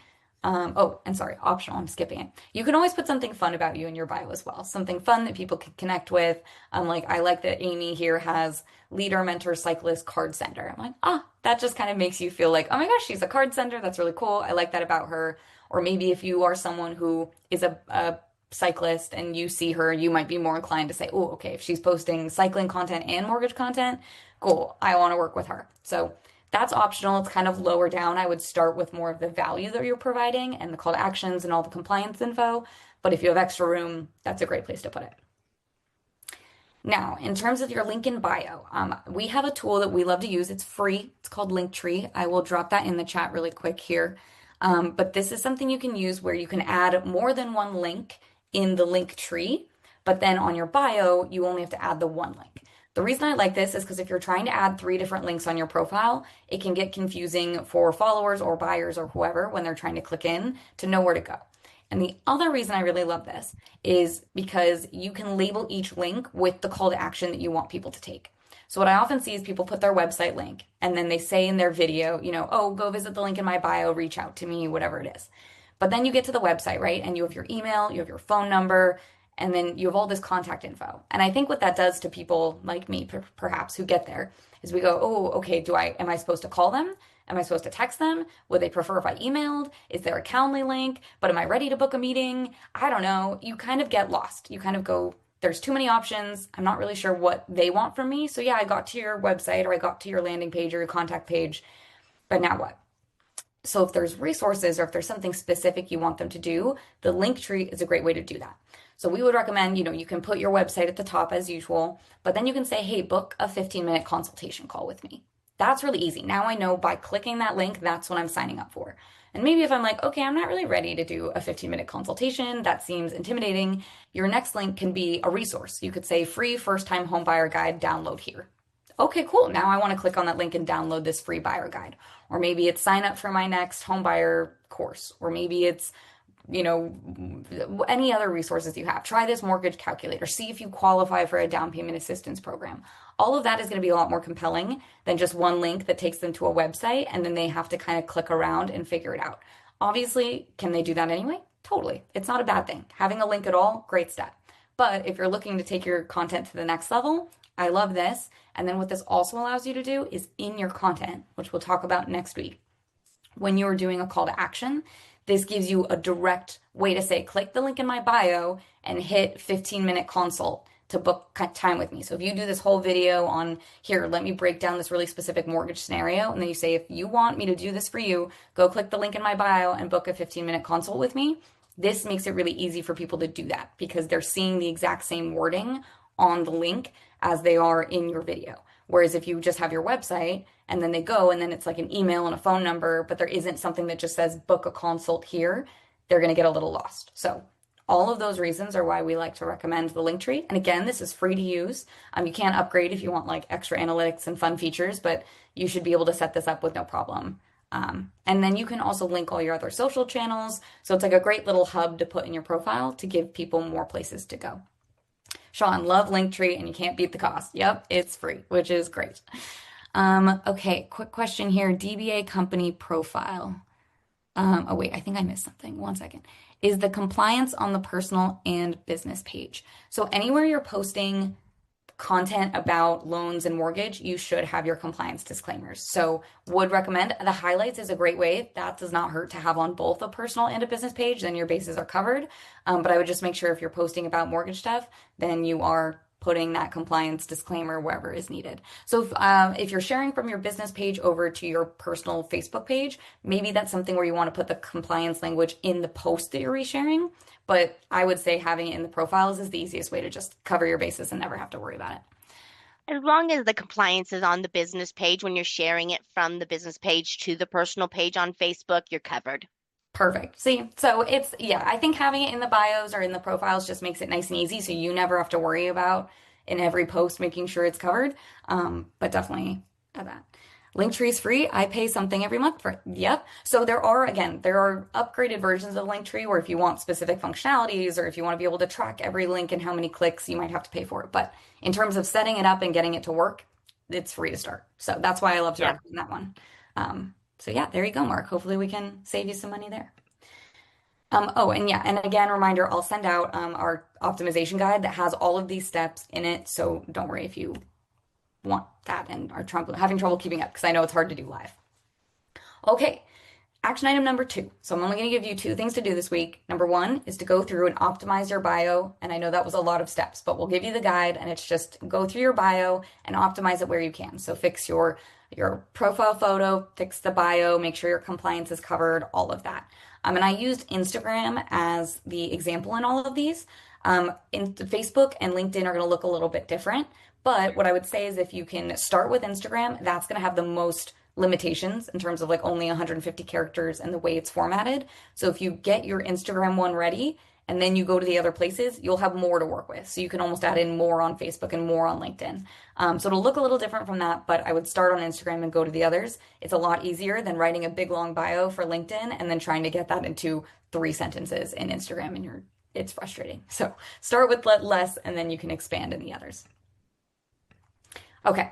optional, I'm skipping it. You can always put something fun about you in your bio as well. Something fun that people can connect with. I like that Amy here has leader, mentor, cyclist, card sender. I'm like, that just kind of makes you feel like, oh my gosh, she's a card sender. That's really cool. I like that about her. Or maybe if you are someone who is a cyclist and you see her, you might be more inclined to say, oh, okay, if she's posting cycling content and mortgage content, cool, I want to work with her. So that's optional. It's kind of lower down. I would start with more of the value that you're providing and the call to actions and all the compliance info. But if you have extra room, that's a great place to put it. Now, in terms of your link in bio, we have a tool that we love to use. It's free. It's called Linktree. I will drop that in the chat really quick here. But this is something you can use where you can add more than one link in the link tree, but then on your bio, you only have to add the one link. The reason I like this is because if you're trying to add 3 different links on your profile, it can get confusing for followers or buyers or whoever when they're trying to click in to know where to go. And the other reason I really love this is because you can label each link with the call to action that you want people to take. So what I often see is people put their website link and then they say in their video, oh, go visit the link in my bio, reach out to me, whatever it is. But then you get to the website, right? And you have your email, you have your phone number, and then you have all this contact info. And I think what that does to people like me, perhaps, who get there, is we go, oh, okay, am I supposed to call them? Am I supposed to text them? Would they prefer if I emailed? Is there a Calendly link? But am I ready to book a meeting? I don't know. You kind of get lost. You kind of go, there's too many options. I'm not really sure what they want from me. So yeah, I got to your website or I got to your landing page or your contact page, but now what? So if there's resources or if there's something specific you want them to do, the link tree is a great way to do that. So we would recommend, you can put your website at the top as usual, but then you can say, hey, book a 15-minute consultation call with me. That's really easy. Now I know by clicking that link, that's what I'm signing up for. And maybe if I'm like, okay, I'm not really ready to do a 15-minute consultation, that seems intimidating, your next link can be a resource. You could say free first-time homebuyer guide, download here. Okay, cool. Now I want to click on that link and download this free buyer guide. Or maybe it's sign up for my next homebuyer course. Or maybe it's any other resources you have. Try this mortgage calculator. See if you qualify for a down payment assistance program. All of that is going to be a lot more compelling than just one link that takes them to a website and then they have to kind of click around and figure it out. Obviously, can they do that anyway? Totally. It's not a bad thing. Having a link at all, great step. But if you're looking to take your content to the next level, I love this. And then what this also allows you to do is in your content, which we'll talk about next week, when you're doing a call to action, this gives you a direct way to say, click the link in my bio and hit 15-minute consult to book time with me. So if you do this whole video on here, let me break down this really specific mortgage scenario. And then you say, if you want me to do this for you, go click the link in my bio and book a 15-minute consult with me. This makes it really easy for people to do that because they're seeing the exact same wording on the link as they are in your video. Whereas if you just have your website and then they go and then it's like an email and a phone number, but there isn't something that just says book a consult here, they're going to get a little lost. So all of those reasons are why we like to recommend the Linktree. And again, this is free to use. You can't upgrade if you want like extra analytics and fun features, but you should be able to set this up with no problem. And then you can also link all your other social channels. So it's like a great little hub to put in your profile to give people more places to go. Sean, love Linktree and you can't beat the cost. Yep, it's free, which is great. Okay, quick question here. DBA company profile. Oh wait, I think I missed something. One second. Is the compliance on the personal and business page? So anywhere you're posting content about loans and mortgage, you should have your compliance disclaimers. So would recommend the highlights is a great way. That does not hurt to have on both a personal and a business page, then your bases are covered. But I would just make sure if you're posting about mortgage stuff, then you are putting that compliance disclaimer wherever is needed. So if you're sharing from your business page over to your personal Facebook page, maybe that's something where you want to put the compliance language in the post that you're resharing. But I would say having it in the profiles is the easiest way to just cover your bases and never have to worry about it. As long as the compliance is on the business page, when you're sharing it from the business page to the personal page on Facebook, you're covered. Perfect. See, so it's, yeah, I think having it in the bios or in the profiles just makes it nice and easy. So you never have to worry about in every post making sure it's covered. But definitely add that. Linktree is free. I pay something every month for it. Yep. So there are upgraded versions of Linktree where if you want specific functionalities or if you want to be able to track every link and how many clicks, you might have to pay for it. But in terms of setting it up and getting it to work, it's free to start. So that's why I love to recommend that one. So yeah, there you go, Mark. Hopefully we can save you some money there. And again, reminder, I'll send out our optimization guide that has all of these steps in it. So don't worry if you want that and are having trouble keeping up because I know it's hard to do live. Okay, action item number 2. So I'm only going to give you 2 things to do this week. Number 1 is to go through and optimize your bio. And I know that was a lot of steps, but we'll give you the guide and it's just go through your bio and optimize it where you can. So fix your profile photo, fix the bio, make sure your compliance is covered, all of that. And I used Instagram as the example in all of these. Facebook and LinkedIn are going to look a little bit different. But what I would say is if you can start with Instagram, that's going to have the most limitations in terms of like only 150 characters and the way it's formatted. So if you get your Instagram one ready and then you go to the other places, you'll have more to work with. So you can almost add in more on Facebook and more on LinkedIn. So it'll look a little different from that, but I would start on Instagram and go to the others. It's a lot easier than writing a big long bio for LinkedIn and then trying to get that into 3 sentences in Instagram and it's frustrating. So start with less and then you can expand in the others. Okay,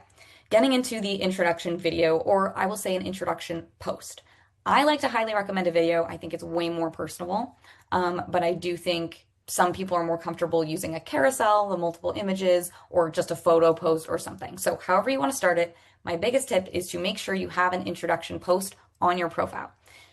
getting into the introduction video, or I will say an introduction post. I like to highly recommend a video. I think it's way more personable, but I do think some people are more comfortable using a carousel, the multiple images, or just a photo post or something. So however you want to start it, my biggest tip is to make sure you have an introduction post on your profile.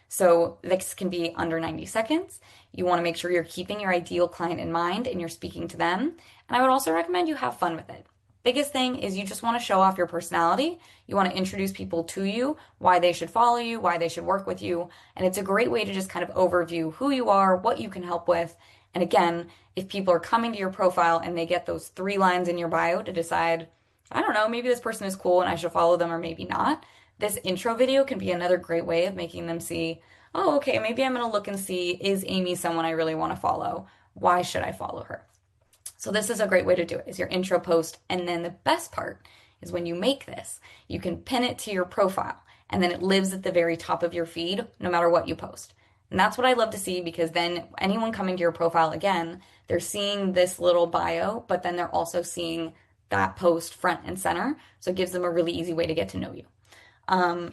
So this can be under 90 seconds. You want to make sure you're keeping your ideal client in mind and you're speaking to them. And I would also recommend you have fun with it. Biggest thing is you just want to show off your personality. You want to introduce people to you, why they should follow you, why they should work with you. And it's a great way to just kind of overview who you are, what you can help with. And again, if people are coming to your profile and they get those 3 lines in your bio to decide, I don't know, maybe this person is cool and I should follow them or maybe not. This intro video can be another great way of making them see, oh, okay, maybe I'm going to look and see, is Amy someone I really want to follow? Why should I follow her? So this is a great way to do it, is your intro post. And then the best part is when you make this, you can pin it to your profile and then it lives at the very top of your feed no matter what you post. And that's what I love to see because then anyone coming to your profile again, they're seeing this little bio, but then they're also seeing that post front and center. So it gives them a really easy way to get to know you.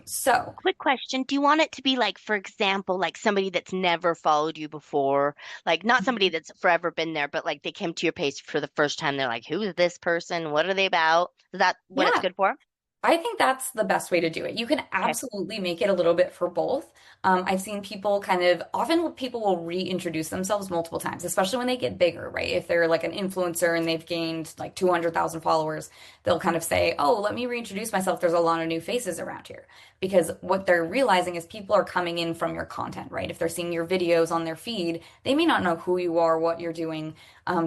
So Quick question. Do you want it to be like, for example, like somebody that's never followed you before? Like not somebody that's forever been there, but like they came to your page for the first time. They're like, who is this person? What are they about? Is that what it's yeah, good for? I think that's the best way to do it. You can Okay. absolutely make it a little bit for both. I've seen people kind of often people will reintroduce themselves multiple times, especially when they get bigger, right? If they're like an influencer and they've gained like 200,000 followers, they'll kind of say, oh, let me reintroduce myself. There's a lot of new faces around here. Because what they're realizing is people are coming in from your content, right? If they're seeing your videos on their feed, they may not know who you are, what you're doing.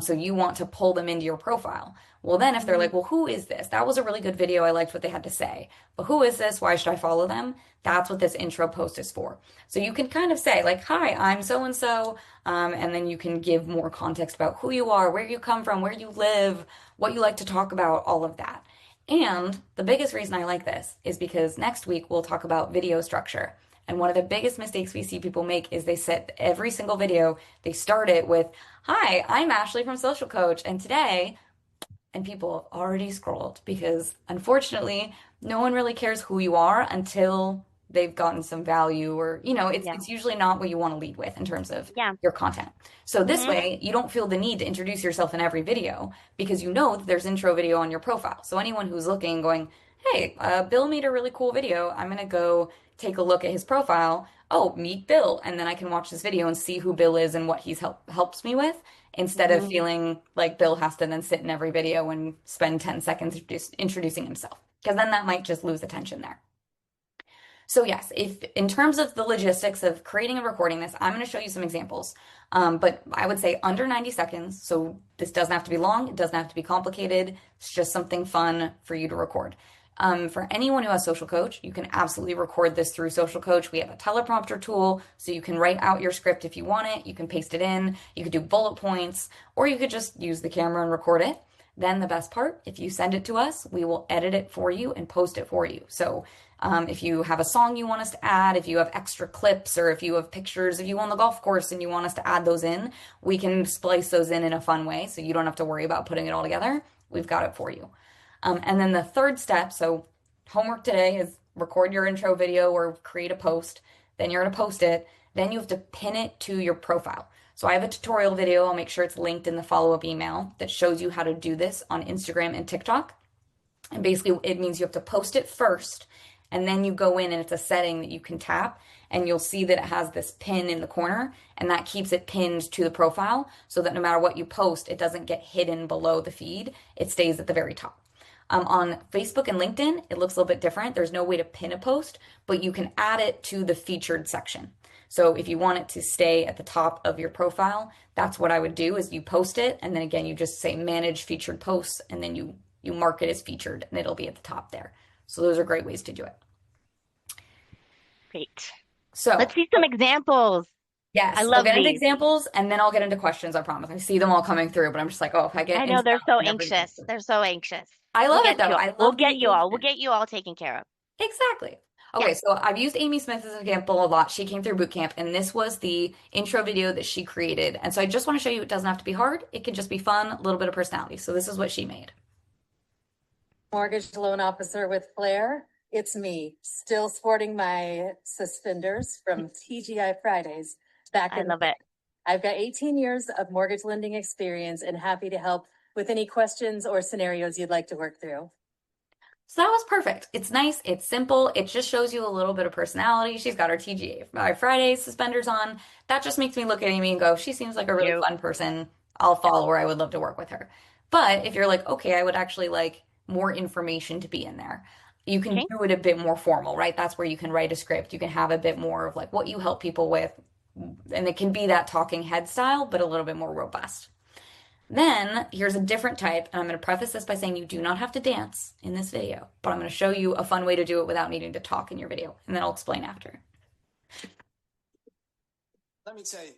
So you want to pull them into your profile. Well, then if they're Mm, like, well, who is this? That was a really good video. I liked what they had to say. But who is this? Why should I follow them? That's what this intro post is for. So you can kind of say, like, hi, I'm so and so. And then you can give more context about who you are, where you come from, where you live, what you like to talk about, all of that. And the biggest reason I like this is because next week we'll talk about video structure. And one of the biggest mistakes we see people make is they set every single video, they start it with, hi, I'm Ashley from Social Coach. And today, and people have already scrolled because unfortunately, no one really cares who you are until they've gotten some value or, it's yeah. it's usually not what you want to lead with in terms of Yeah. your content. So this Hmm. way, you don't feel the need to introduce yourself in every video because you know that there's intro video on your profile. So anyone who's looking going, "Hey, Bill made a really cool video. I'm going to go take a look at his profile. Oh, meet Bill." And then I can watch this video and see who Bill is and what he's helps me with instead of Hmm. feeling like Bill has to then sit in every video and spend 10 seconds introducing himself, because then that might just lose attention there. So yes, if in terms of the logistics of creating and recording this, I'm going to show you some examples. But I would say under 90 seconds. So this doesn't have to be long. It doesn't have to be complicated. It's just something fun for you to record. For anyone who has Social Coach, you can absolutely record this through Social Coach. We have a teleprompter tool, so you can write out your script if you want it. You can paste it in. You could do bullet points, or you could just use the camera and record it. Then the best part, if you send it to us, we will edit it for you and post it for you. So if you have a song you want us to add, if you have extra clips, or if you have pictures of you on the golf course and you want us to add those in, we can splice those in a fun way so you don't have to worry about putting it all together. We've got it for you. And then the third step, so homework today is record your intro video or create a post. Then you're going to post it. Then you have to pin it to your profile. So I have a tutorial video. I'll make sure it's linked in the follow-up email that shows you how to do this on Instagram and TikTok. And basically, it means you have to post it first, and then you go in and it's a setting that you can tap, and you'll see that it has this pin in the corner, and that keeps it pinned to the profile so that no matter what you post, it doesn't get hidden below the feed. It stays at the very top. On Facebook and LinkedIn, it looks a little bit different. There's no way to pin a post, but you can add it to the featured section. So if you want it to stay at the top of your profile, that's what I would do is you post it, and then again, you just say manage featured posts, and then you mark it as featured, and it'll be at the top there. So those are great ways to do it. Great. So Let's see some examples. I yes, I'll love get into these. examples, and then I'll get into questions, I promise. I see them all coming through, but I'm just like, oh, if I I get know into they're that, so I never get anxious. to. They're so anxious. I We'll love it get though. you. I We'll love the get you all. We'll engagement. get you all taken care of. Exactly. Yeah. Okay, so I've used Amy Smith as an example a lot. She came through Bootcamp, and this was the intro video that she created. And so I just want to show you it doesn't have to be hard. It can just be fun, a little bit of personality. So this is what she made. Mortgage loan officer with flair. It's me, still sporting my suspenders from TGI Fridays back I in. love it. I've got 18 years of mortgage lending experience and happy to help with any questions or scenarios you'd like to work through. So that was perfect. It's nice. It's simple. It just shows you a little bit of personality. She's got her TGA Fridays suspenders on. That just makes me look at Amy and go, she seems like a really Cute. fun person. I'll follow her. I would love to work with her. But if you're like, okay, I would actually like more information to be in there, you can Okay. do it a bit more formal, right? That's where you can write a script. You can have a bit more of like what you help people with. And it can be that talking head style, but a little bit more robust. Then here's a different type, and I'm going to preface this by saying you do not have to dance in this video, but I'm going to show you a fun way to do it without needing to talk in your video, and then I'll explain after. Let me tell you.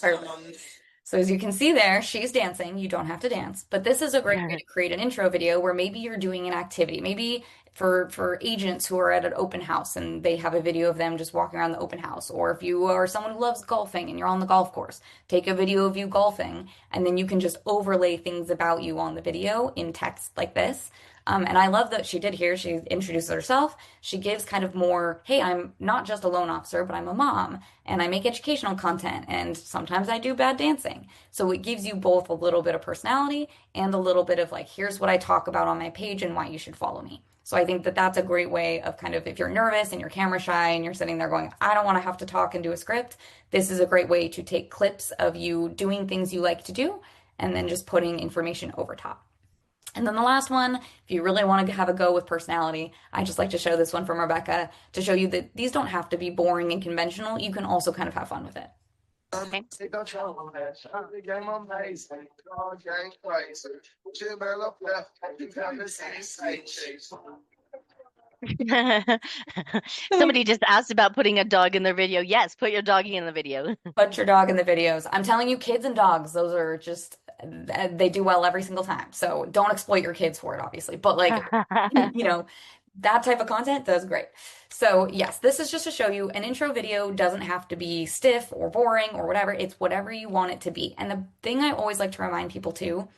Perfect. So as you can see there, she's dancing. You don't have to dance, but this is a great way to create an intro video where maybe you're doing an activity. Maybe for agents who are at an open house and they have a video of them just walking around the open house, or if you are someone who loves golfing and you're on the golf course, take a video of you golfing, and then you can just overlay things about you on the video in text like this. And I love that she did here. She introduces herself. She gives kind of more, hey, I'm not just a loan officer, but I'm a mom and I make educational content and sometimes I do bad dancing. So it gives you both a little bit of personality and a little bit of like, here's what I talk about on my page and why you should follow me. So I think that that's a great way of kind of, if you're nervous and you're camera shy and you're sitting there going, I don't want to have to talk and do a script, this is a great way to take clips of you doing things you like to do and then just putting information over top. And then the last one, if you really want to have a go with personality, I just like to show this one from Rebecca to show you that these don't have to be boring and conventional. You can also kind of have fun with it. Okay. Somebody just asked about putting a dog in their video. Yes, put your doggy in the video. Put your dog in the videos. I'm telling you, kids and dogs, those are just, they do well every single time. So don't exploit your kids for it, obviously. But like, you know, that type of content does great. So yes, this is just to show you an intro video doesn't have to be stiff or boring or whatever. It's whatever you want it to be. And the thing I always like to remind people too,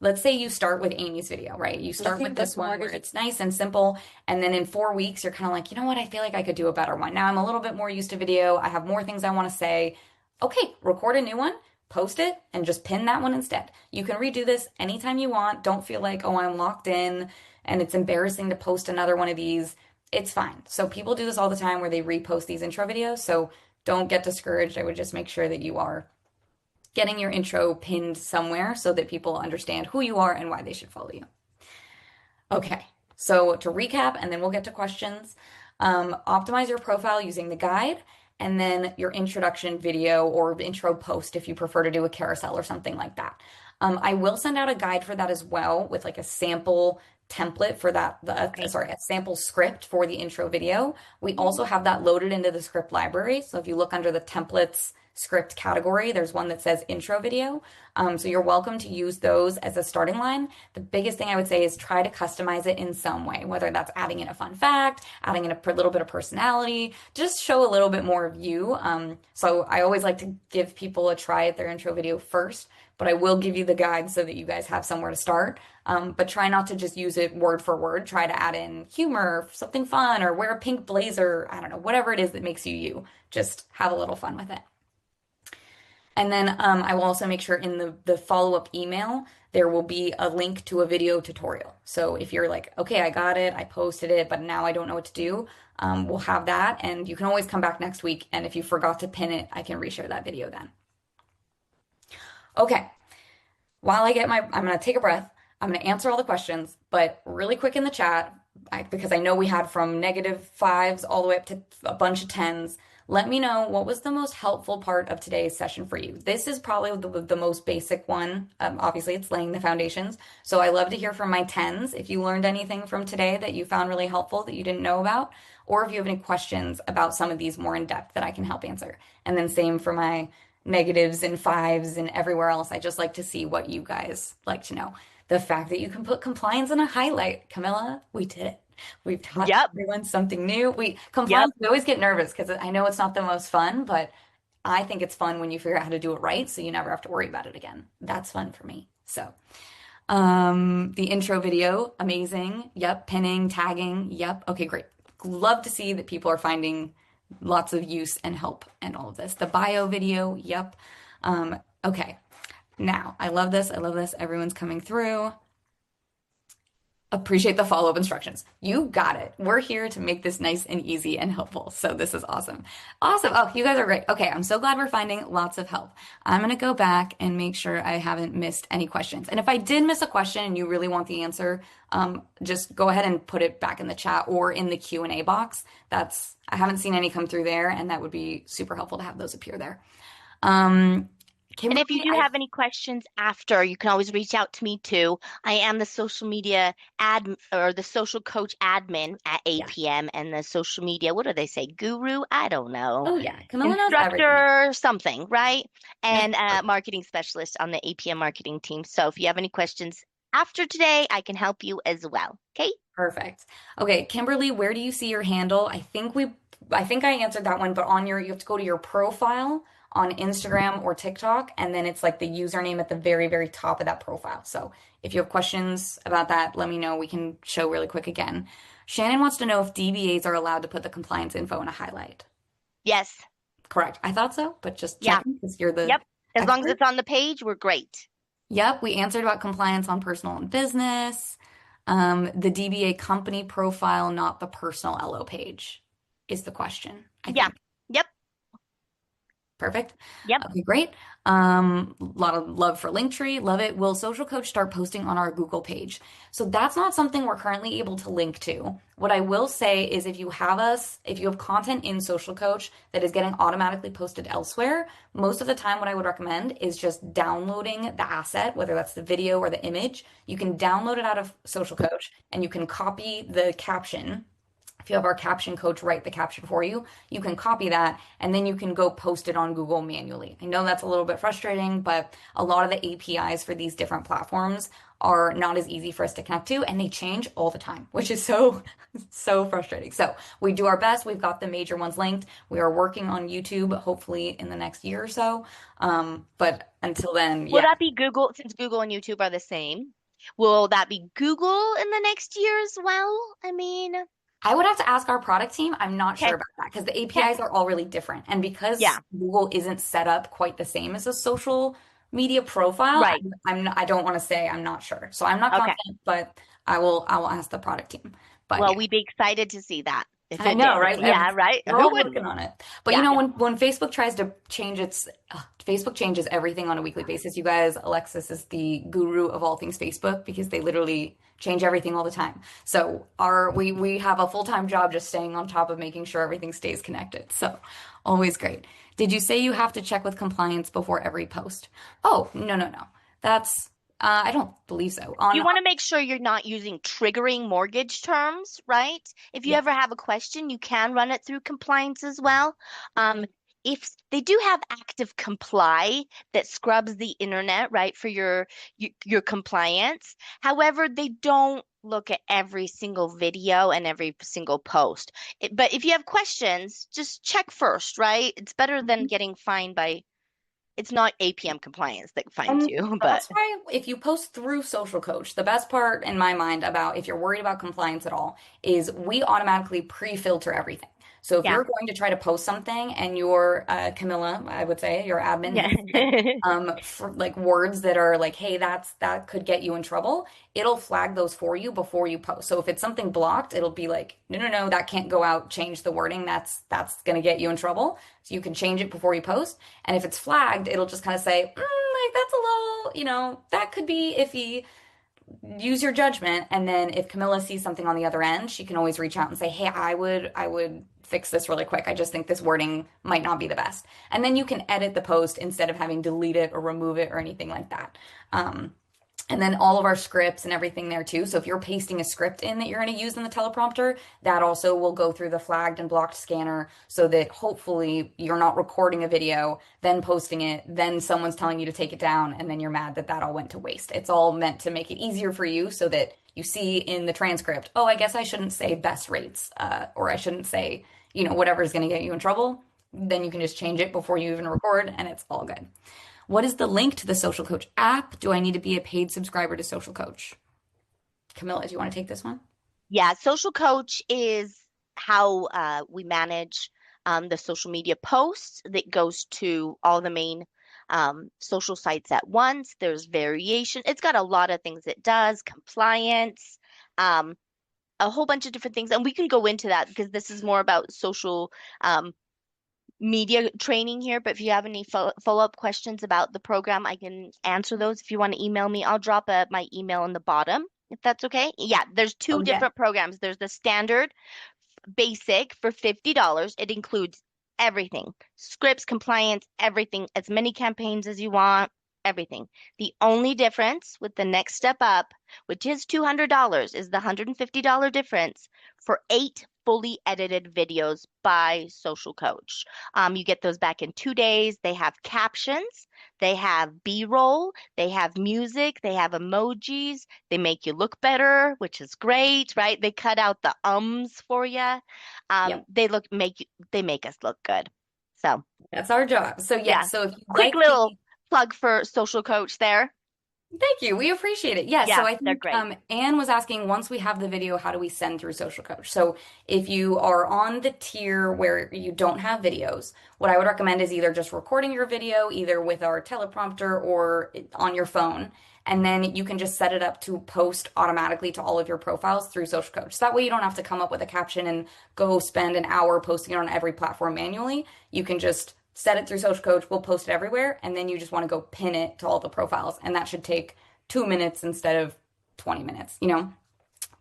let's say you start with Amy's video, right? You start with this one where it's nice and simple. And then in 4 weeks, you're kind of like, you know what? I feel like I could do a better one. Now I'm a little bit more used to video. I have more things I want to say. Okay, record a new one, post it, and just pin that one instead. You can redo this anytime you want. Don't feel like, oh, I'm locked in and it's embarrassing to post another one of these. It's fine. So people do this all the time where they repost these intro videos. So don't get discouraged. I would just make sure that you are getting your intro pinned somewhere so that people understand who you are and why they should follow you. Okay, so to recap, and then we'll get to questions, optimize your profile using the guide, and then your introduction video or intro post if you prefer to do a carousel or something like that. I will send out a guide for that as well with like a sample template for that, a sample script for the intro video. We also have that loaded into the script library. So if you look under the templates script category, there's one that says intro video. So you're welcome to use those as a starting line. The biggest thing I would say is try to customize it in some way, whether that's adding in a fun fact, adding in a little bit of personality, just show a little bit more of you. So I always like to give people a try at their intro video first, but I will give you the guide so that you guys have somewhere to start. But try not to just use it word for word. Try to add in humor, something fun, or wear a pink blazer. I don't know, whatever it is that makes you you. Just have a little fun with it. And then I will also make sure in the follow-up email, there will be a link to a video tutorial. So if you're like, okay, I got it, I posted it, but now I don't know what to do, we'll have that. And you can always come back next week. And if you forgot to pin it, I can reshare that video then. Okay, while I'm going to take a breath. I'm going to answer all the questions, but really quick in the chat, because I know we had from -5s all the way up to a bunch of 10s. Let me know what was the most helpful part of today's session for you. This is probably the most basic one. Obviously, it's laying the foundations. So I love to hear from my 10s if you learned anything from today that you found really helpful that you didn't know about, or if you have any questions about some of these more in depth that I can help answer. And then same for my negatives and 5s and everywhere else. I just like to see what you guys like to know. The fact that you can put compliance in a highlight, Camilla, we did it. We've taught everyone something new. We always get nervous because I know it's not the most fun, but I think it's fun when you figure out how to do it right, so you never have to worry about it again. That's fun for me. So, the intro video, amazing. Yep, pinning, tagging. Yep. Okay, great. Love to see that people are finding lots of use and help and all of this. The bio video. Yep. Okay. Now, I love this. I love this. Everyone's coming through. Appreciate the follow-up instructions. You got it. We're here to make this nice and easy and helpful. So this is awesome. Awesome. Oh, you guys are great. Okay, I'm so glad we're finding lots of help. I'm going to go back and make sure I haven't missed any questions. And if I did miss a question and you really want the answer, just go ahead and put it back in the chat or in the Q&A box. I haven't seen any come through there, and that would be super helpful to have those appear there. And if you Kimberly, do have any questions after, you can always reach out to me too. I am the social media or the social coach admin at yeah. APM, and the social media, what do they say? Guru? I don't know. Oh yeah, Camilla knows everything. Instructor, something, right? And marketing specialist on the APM marketing team. So if you have any questions after today, I can help you as well. Okay? Perfect. Okay, Kimberly, where do you see your handle? I think I answered that one, but you have to go to your profile on Instagram or TikTok, and then it's like the username at the very, very top of that profile. So if you have questions about that, let me know. We can show really quick again. Shannon wants to know if DBAs are allowed to put the compliance info in a highlight. Yes. Correct. I thought so, but just Yeah. checking because you're the Yep. As long as expert. it's on the page, we're great. Yep, we answered about compliance on personal and business. The DBA company profile, not the personal LO page, is the question, I Yeah. think. Yep. Perfect. Yep. Okay, great. Lot of love for Linktree. Love it. Will Social Coach start posting on our Google page? So that's not something we're currently able to link to. What I will say is if you have content in Social Coach that is getting automatically posted elsewhere, most of the time what I would recommend is just downloading the asset, whether that's the video or the image. You can download it out of Social Coach and you can copy the caption. If you have our caption coach write the caption for you, you can copy that and then you can go post it on Google manually. I know that's a little bit frustrating, but a lot of the APIs for these different platforms are not as easy for us to connect to, and they change all the time, which is so frustrating. So we do our best. We've got the major ones linked. We are working on YouTube, hopefully in the next year or so. But until then, Will yeah. that be Google, since Google and YouTube are the same? Will that be Google in the next year as well? I mean, I would have to ask our product team. I'm not sure okay. about that because the Okay. APIs are all really different. And because Yeah. Google isn't set up quite the same as a social media profile, Right. I don't want to say I'm not sure. So I'm not Okay. confident, but I will ask the product team. But Well, yeah. we'd be excited to see that if I it know, did. right? Yeah, right. We're Who all wouldn't? working on it. But Yeah. when Facebook tries to change Facebook changes everything on a weekly basis. You guys, Alexis is the guru of all things Facebook because they literally change everything all the time. So we have a full-time job just staying on top of making sure everything stays connected. So always great. Did you say you have to check with compliance before every post? Oh, no. That's I don't believe so. You want to make sure you're not using triggering mortgage terms, right? If you Yeah. ever have a question, you can run it through compliance as well. If they do have active comply that scrubs the internet, right, for your compliance. However, they don't look at every single video and every single post. But if you have questions, just check first, right? It's better than getting fined by, it's not APM compliance that finds And you, but that's why if you post through Social Coach, the best part in my mind about if you're worried about compliance at all is we automatically pre-filter everything. So if yeah. you're going to try to post something and you're Camilla, I would say your admin Yeah. for like words that are like, hey, that could get you in trouble, it'll flag those for you before you post. So if it's something blocked, it'll be like, no, that can't go out. Change the wording. That's gonna get you in trouble. So you can change it before you post. And if it's flagged, it'll just kind of say, like that's a little, that could be iffy. Use your judgment. And then if Camilla sees something on the other end, she can always reach out and say, hey, I would fix this really quick. I just think this wording might not be the best. And then you can edit the post instead of having to delete it or remove it or anything like that. And then all of our scripts and everything there too. So if you're pasting a script in that you're going to use in the teleprompter, that also will go through the flagged and blocked scanner so that hopefully you're not recording a video, then posting it, then someone's telling you to take it down, and then you're mad that that all went to waste. It's all meant to make it easier for you so that you see in the transcript, oh, I guess I shouldn't say best rates, or I shouldn't say, whatever is going to get you in trouble. Then you can just change it before you even record, and it's all good. What is the link to the Social Coach app? Do I need to be a paid subscriber to Social Coach? Camilla, do you want to take this one? Yeah, Social Coach is how we manage the social media posts that goes to all the main social sites at once. There's variation. It's got a lot of things it does, compliance, a whole bunch of different things. And we can go into that because this is more about social media training here. But if you have any follow-up questions about the program, I can answer those. If you want to email me, I'll drop my email in the bottom, if that's okay. Yeah, there's two Oh, yeah. different programs. There's the standard basic for $50. It includes everything, scripts, compliance, everything, as many campaigns as you want, everything. The only difference with the next step up, which is $200, is the $150 difference for 8 fully edited videos by Social Coach. You get those back in 2 days. They have captions, they have B-roll, they have music, they have emojis, they make you look better, which is great, right? They cut out the ums for you. Yep. They make us look good. So That's our job. So yeah, yes, so if you quick like little the plug for Social Coach there. Thank you. We appreciate it. Yes. So Yeah, I they're think great. Anne was asking, once we have the video, how do we send through Social Coach? So if you are on the tier where you don't have videos, what I would recommend is either just recording your video, either with our teleprompter or on your phone. And then you can just set it up to post automatically to all of your profiles through Social Coach. So that way you don't have to come up with a caption and go spend an hour posting it on every platform manually. You can just set it through Social Coach, we'll post it everywhere, and then you just want to go pin it to all the profiles, and that should take 2 minutes instead of 20 minutes, you know?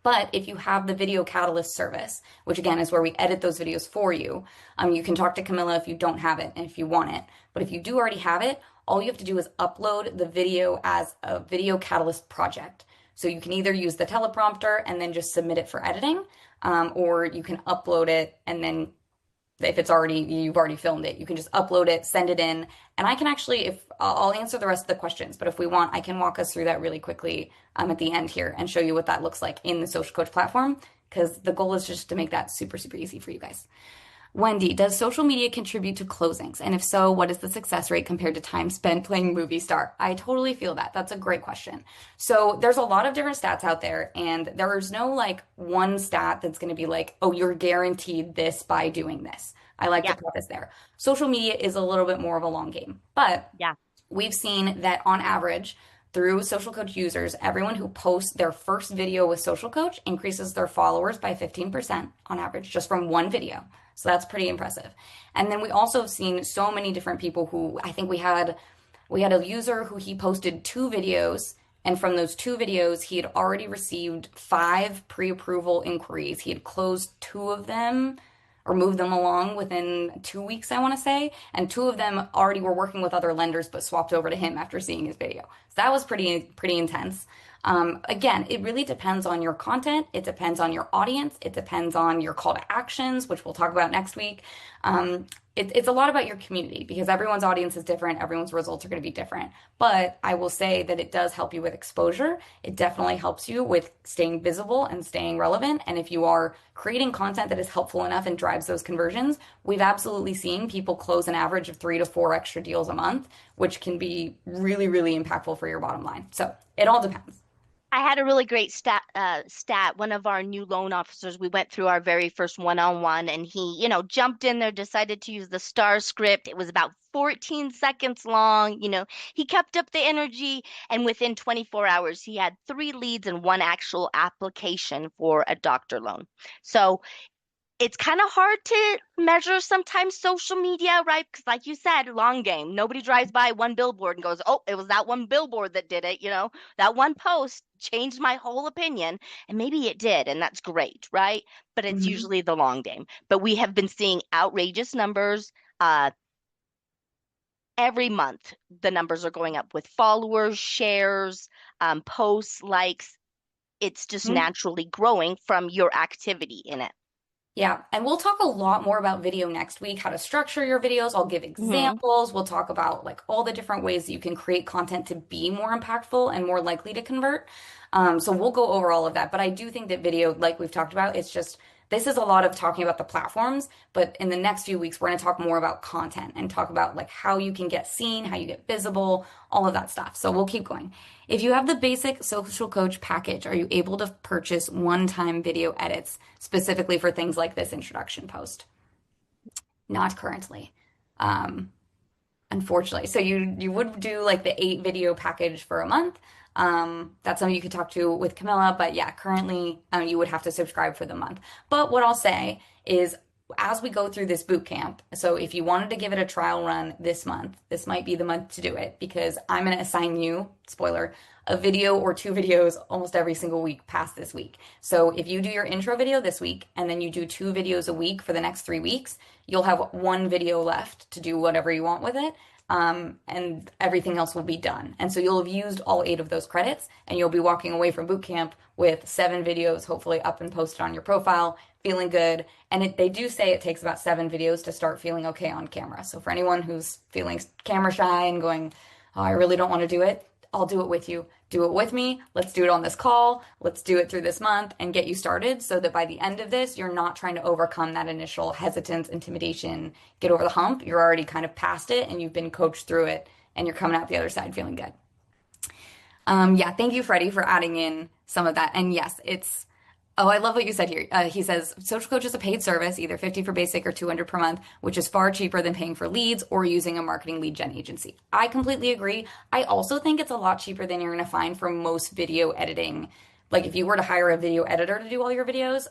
But if you have the Video Catalyst service, which again is where we edit those videos for you, you can talk to Camilla if you don't have it and if you want it. But if you do already have it, all you have to do is upload the video as a Video Catalyst project. So you can either use the teleprompter and then just submit it for editing, or you can upload it and then if it's already you've already filmed it, you can just upload it, send it in, and I can actually, if I'll answer the rest of the questions, but if we want, I can walk us through that really quickly at the end here and show you what that looks like in the Social Coach platform, because the goal is just to make that super, super easy for you guys. Wendy, does social media contribute to closings? And if so, what is the success rate compared to time spent playing movie star? I totally feel that. That's a great question. So there's a lot of different stats out there, and there's no like one stat that's going to be like, oh, you're guaranteed this by doing this. I like to Yeah, preface there. Social media is a little bit more of a long game, but yeah. we've seen that on average, through Social Coach users, everyone who posts their first video with Social Coach increases their followers by 15% on average, just from one video. So that's pretty impressive. And then we also have seen so many different people who I think we had a user who he posted 2 videos, and from those 2 videos, he had already received 5 pre-approval inquiries. He had closed 2 of them or moved them along within 2 weeks, I want to say. And 2 of them already were working with other lenders, but swapped over to him after seeing his video. So that was pretty intense. Again, it really depends on your content. It depends on your audience. It depends on your call to actions, which we'll talk about next week. It's a lot about your community because everyone's audience is different. Everyone's results are going to be different. But I will say that it does help you with exposure. It definitely helps you with staying visible and staying relevant. And if you are creating content that is helpful enough and drives those conversions, we've absolutely seen people close an average of 3 to 4 extra deals a month, which can be really, really impactful for your bottom line. So it all depends. I had a really great stat. One of our new loan officers, we went through our very first one-on-one, and he, jumped in there, decided to use the star script. It was about 14 seconds long. He kept up the energy, and within 24 hours, he had 3 leads and 1 actual application for a doctor loan. So it's kind of hard to measure sometimes social media, right? Because like you said, long game. Nobody drives by one billboard and goes, oh, it was that one billboard that did it. That one post changed my whole opinion. And maybe it did, and that's great, right? But it's Mhm. usually the long game. But we have been seeing outrageous numbers. Every month, the numbers are going up with followers, shares, posts, likes. It's just naturally growing from your activity in it. Yeah, and we'll talk a lot more about video next week, how to structure your videos. I'll give examples. We'll talk about like all the different ways that you can create content to be more impactful and more likely to convert. So we'll go over all of that. But I do think that video, like we've talked about, it's just this is a lot of talking about the platforms, but in the next few weeks, we're going to talk more about content and talk about like how you can get seen, how you get visible, all of that stuff. So we'll keep going. If you have the basic social coach package, are you able to purchase one-time video edits specifically for things like this introduction post? Not currently. Um, Unfortunately. So you would do like the 8 video package for a month. That's something you could talk to with Camilla, but yeah, currently you would have to subscribe for the month. But what I'll say is as we go through this boot camp, so if you wanted to give it a trial run this month, this might be the month to do it because I'm going to assign you, spoiler, a video or 2 videos almost every single week past this week. So if you do your intro video this week and then you do 2 videos a week for the next 3 weeks, you'll have 1 video left to do whatever you want with it. And everything else will be done. And so you'll have used all 8 of those credits, and you'll be walking away from boot camp with 7 videos, hopefully up and posted on your profile, feeling good. And they do say it takes about 7 videos to start feeling okay on camera. So for anyone who's feeling camera shy and going, oh, I really don't want to do it, I'll do it with you. Do it with me. Let's do it on this call. Let's do it through this month and get you started so that by the end of this, you're not trying to overcome that initial hesitance, intimidation, get over the hump. You're already kind of past it and you've been coached through it and you're coming out the other side feeling good. Yeah, thank you, Freddie, for adding in some of that. And yes, it's Oh, I love what you said here. He says social coach is a paid service, either 50 for basic or 200 per month, which is far cheaper than paying for leads or using a marketing lead gen agency. I completely agree. I also think it's a lot cheaper than you're going to find for most video editing. Like if you were to hire a video editor to do all your videos,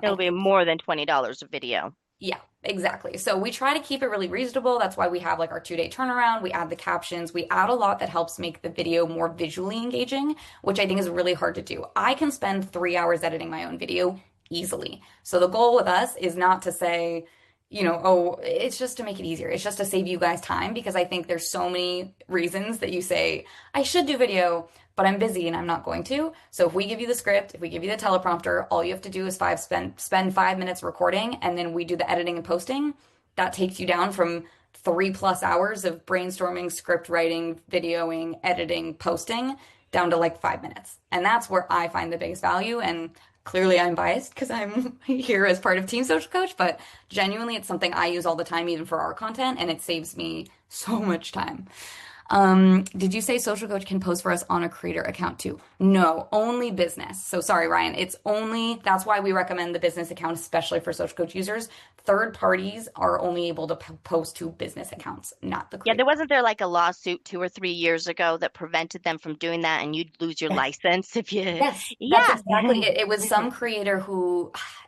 It'll be more than $20 a video. yeah, exactly. So we try to keep it really reasonable. That's why we have like our 2-day turnaround. We add the captions. We add a lot that helps make the video more visually engaging, which I think is really hard to do. I can spend 3 hours editing my own video easily. So the goal with us is not to say, oh, it's just to make it easier. It's just to save you guys time because I think there's so many reasons that you say, I should do video, but I'm busy and I'm not going to. So if we give you the script, if we give you the teleprompter, all you have to do is spend 5 minutes recording, and then we do the editing and posting. That takes you down from 3+ hours of brainstorming, script writing, videoing, editing, posting, down to like 5 minutes. And that's where I find the biggest value. And clearly I'm biased because I'm here as part of Team Social Coach, but genuinely it's something I use all the time, even for our content, and it saves me so much time. Did you say Social Coach can post for us on a creator account too? No, only business. So sorry, Ryan. That's why we recommend the business account, especially for Social Coach users. Third parties are only able to post to business accounts, not the creator. Yeah, wasn't there like a lawsuit 2 or 3 years ago that prevented them from doing that, and you'd lose your license if you. Yes, Yeah. that's exactly it. It was some creator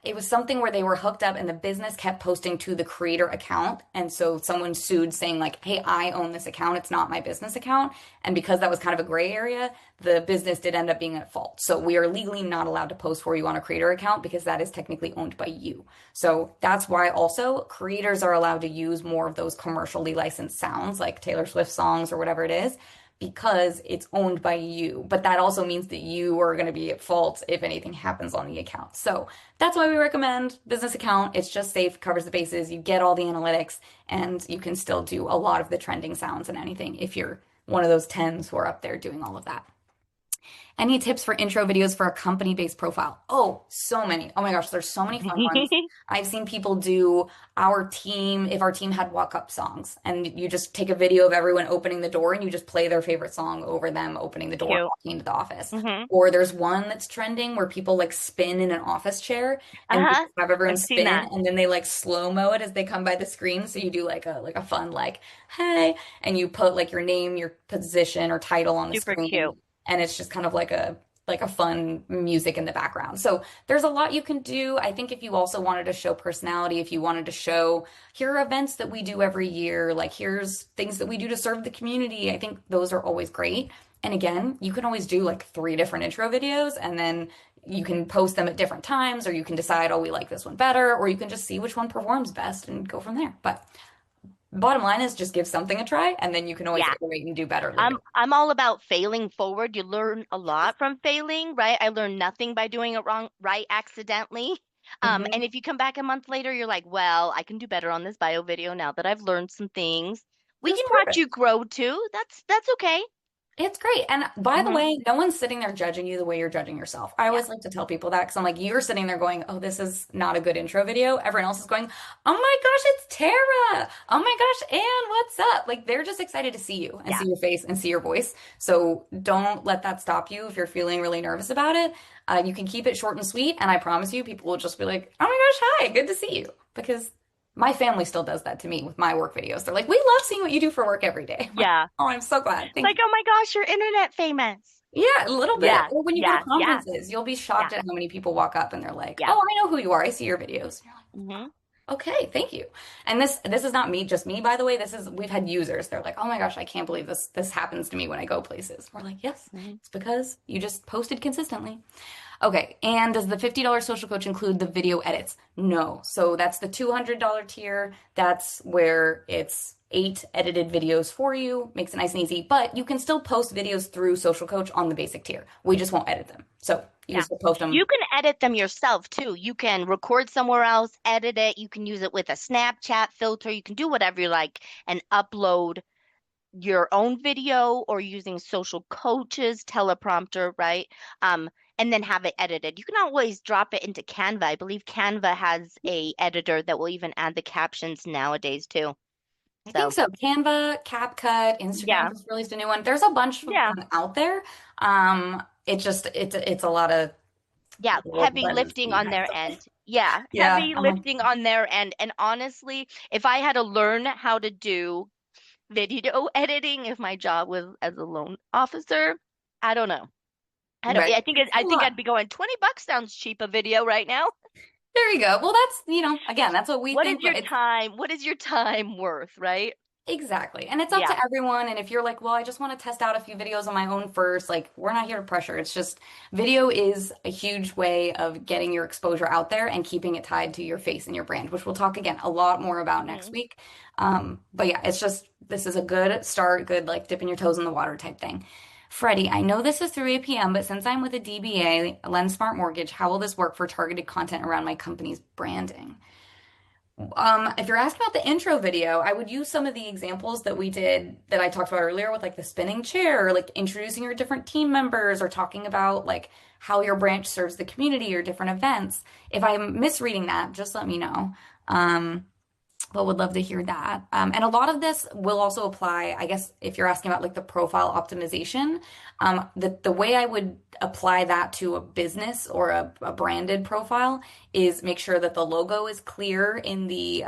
it was something where they were hooked up and the business kept posting to the creator account. And so someone sued saying like, hey, I own this account. It's not my business account. And because that was kind of a gray area, the business did end up being at fault. So we are legally not allowed to post for you on a creator account because that is technically owned by you. So that's why also creators are allowed to use more of those commercially licensed sounds like Taylor Swift songs or whatever it is, because it's owned by you. But that also means that you are going to be at fault if anything happens on the account. So that's why we recommend business account. It's just safe, covers the bases, you get all the analytics, and you can still do a lot of the trending sounds and anything if you're one of those 10s who are up there doing all of that. Any tips for intro videos for a company-based profile? Oh, so many. Oh my gosh, there's so many fun ones. I've seen people do if our team had walk-up songs, and you just take a video of everyone opening the door and you just play their favorite song over them opening the door, walking into the office. Mm-hmm. Or there's one that's trending where people like spin in an office chair and have everyone spin, and then they like slow-mo it as they come by the screen. So you do like a fun like, hey, and you put like your name, your position or title on the screen. Super cute. And it's just kind of like a fun music in the background. So there's a lot you can do. I think if you also wanted to show personality, if you wanted to show, here are events that we do every year, like here's things that we do to serve the community, I think those are always great. And again, you can always do like 3 different intro videos, and then you can post them at different times, or you can decide, oh, we like this one better, or you can just see which one performs best and go from there. But bottom line is just give something a try, and then you can always iterate and do better later. I'm all about failing forward. You learn a lot from failing, right? I learned nothing by doing it right accidentally. And if you come back a month later, you're like, well, I can do better on this bio video now that I've learned some things. We can watch you grow too. That's okay. It's great. And by the way, no one's sitting there judging you the way you're judging yourself. I always like to tell people that because I'm like, you're sitting there going, oh, this is not a good intro video. Everyone else is going, oh my gosh, it's Tara. Oh my gosh, Anne, what's up? Like they're just excited to see you and see your face and see your voice. So don't let that stop you if you're feeling really nervous about it. You can keep it short and sweet. And I promise you, people will just be like, oh my gosh, hi, good to see you. Because My family still does that to me with my work videos. They're like, we love seeing what you do for work every day. I'm like, Yeah. oh, I'm so glad. It's Thank like, you. oh my gosh, you're internet famous. Yeah, a little bit. Yeah, Or when you go to yeah, yeah, conferences, you'll be yeah, shocked at how many people walk up and they're like, yeah. oh, I know who you are. I see your videos. And you're like, Hmm. okay, thank you. And this is not me, just me, by the way. This is we've had users. They're like, oh my gosh, I can't believe this happens to me when I go places. We're like, yes, Hmm. it's because you just posted consistently. Okay, and does the $50 social coach include the video edits? No. So that's the $200 tier. That's where it's 8 edited videos for you, makes it nice and easy. But you can still post videos through social coach on the basic tier. We just won't edit them. So you can Yeah. still post them. You can edit them yourself too. You can record somewhere else, edit it. You can use it with a Snapchat filter. You can do whatever you like and upload your own video or using social coaches, teleprompter, right? And then have it edited. You can always drop it into Canva. I believe Canva has a editor that will even add the captions nowadays too. I think So so. Canva, CapCut, Instagram yeah, just released a new one. There's a bunch of yeah, them out there. It's a lot of yeah. work Heavy that needs to lifting be on done. their end. Yeah, Yeah, heavy I'm like, lifting on their end. And honestly, if I had to learn how to do video editing, if my job was as a loan officer, I don't know. I don't. right. I It's a think lot. I'd be going $20 sounds cheap a video right now. There you go. Well, that's, again, that's what we What is think, your but it's time? What is your time worth, right? exactly. And it's up Yeah. to everyone. And if you're like, well, I just want to test out a few videos on my own first, like, we're not here to pressure. It's just video is a huge way of getting your exposure out there and keeping it tied to your face and your brand, which we'll talk again a lot more about next Hmm. week. But yeah, it's just, this is a good start, good, like, dipping your toes in the water type thing. Freddie, I know this is through APM, but since I'm with a DBA, Lend Smart Mortgage, how will this work for targeted content around my company's branding? If you're asking about the intro video, I would use some of the examples that we did that I talked about earlier with like the spinning chair, or like introducing your different team members, or talking about like how your branch serves the community or different events. If I'm misreading that, just let me know. But would love to hear that. And a lot of this will also apply, I guess, if you're asking about like the profile optimization, the way I would apply that to a business or a branded profile is make sure that the logo is clear in the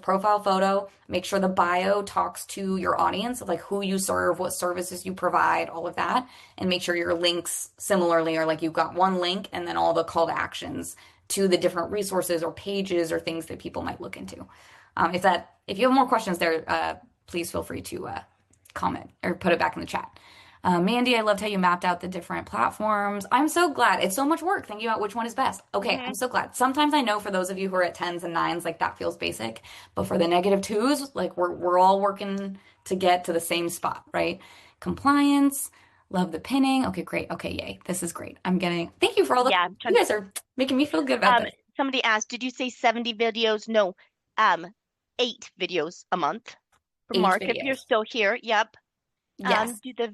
profile photo. Make sure the bio talks to your audience of like who you serve, what services you provide, all of that, and make sure your links similarly are like you've got one link and then all the call to actions to the different resources or pages or things that people might look into. If you have more questions there, please feel free to comment or put it back in the chat. Mandy, I loved how you mapped out the different platforms. I'm so glad. It's so much work thinking about which one is best. Okay, I'm Hmm. so glad. Sometimes I know for those of you who are at tens and nines, like that feels basic, but for the negative twos, like we're all working to get to the same spot, right? Compliance, love the pinning. Okay, great. Okay, yay. This is great. Thank you for all Yeah. I'm you trying. guys are making me feel good about this. Somebody asked, did you say 70 videos? No. Um, 8 videos a month. For Eight Mark, if you're videos. still here, yep. Yes. Do the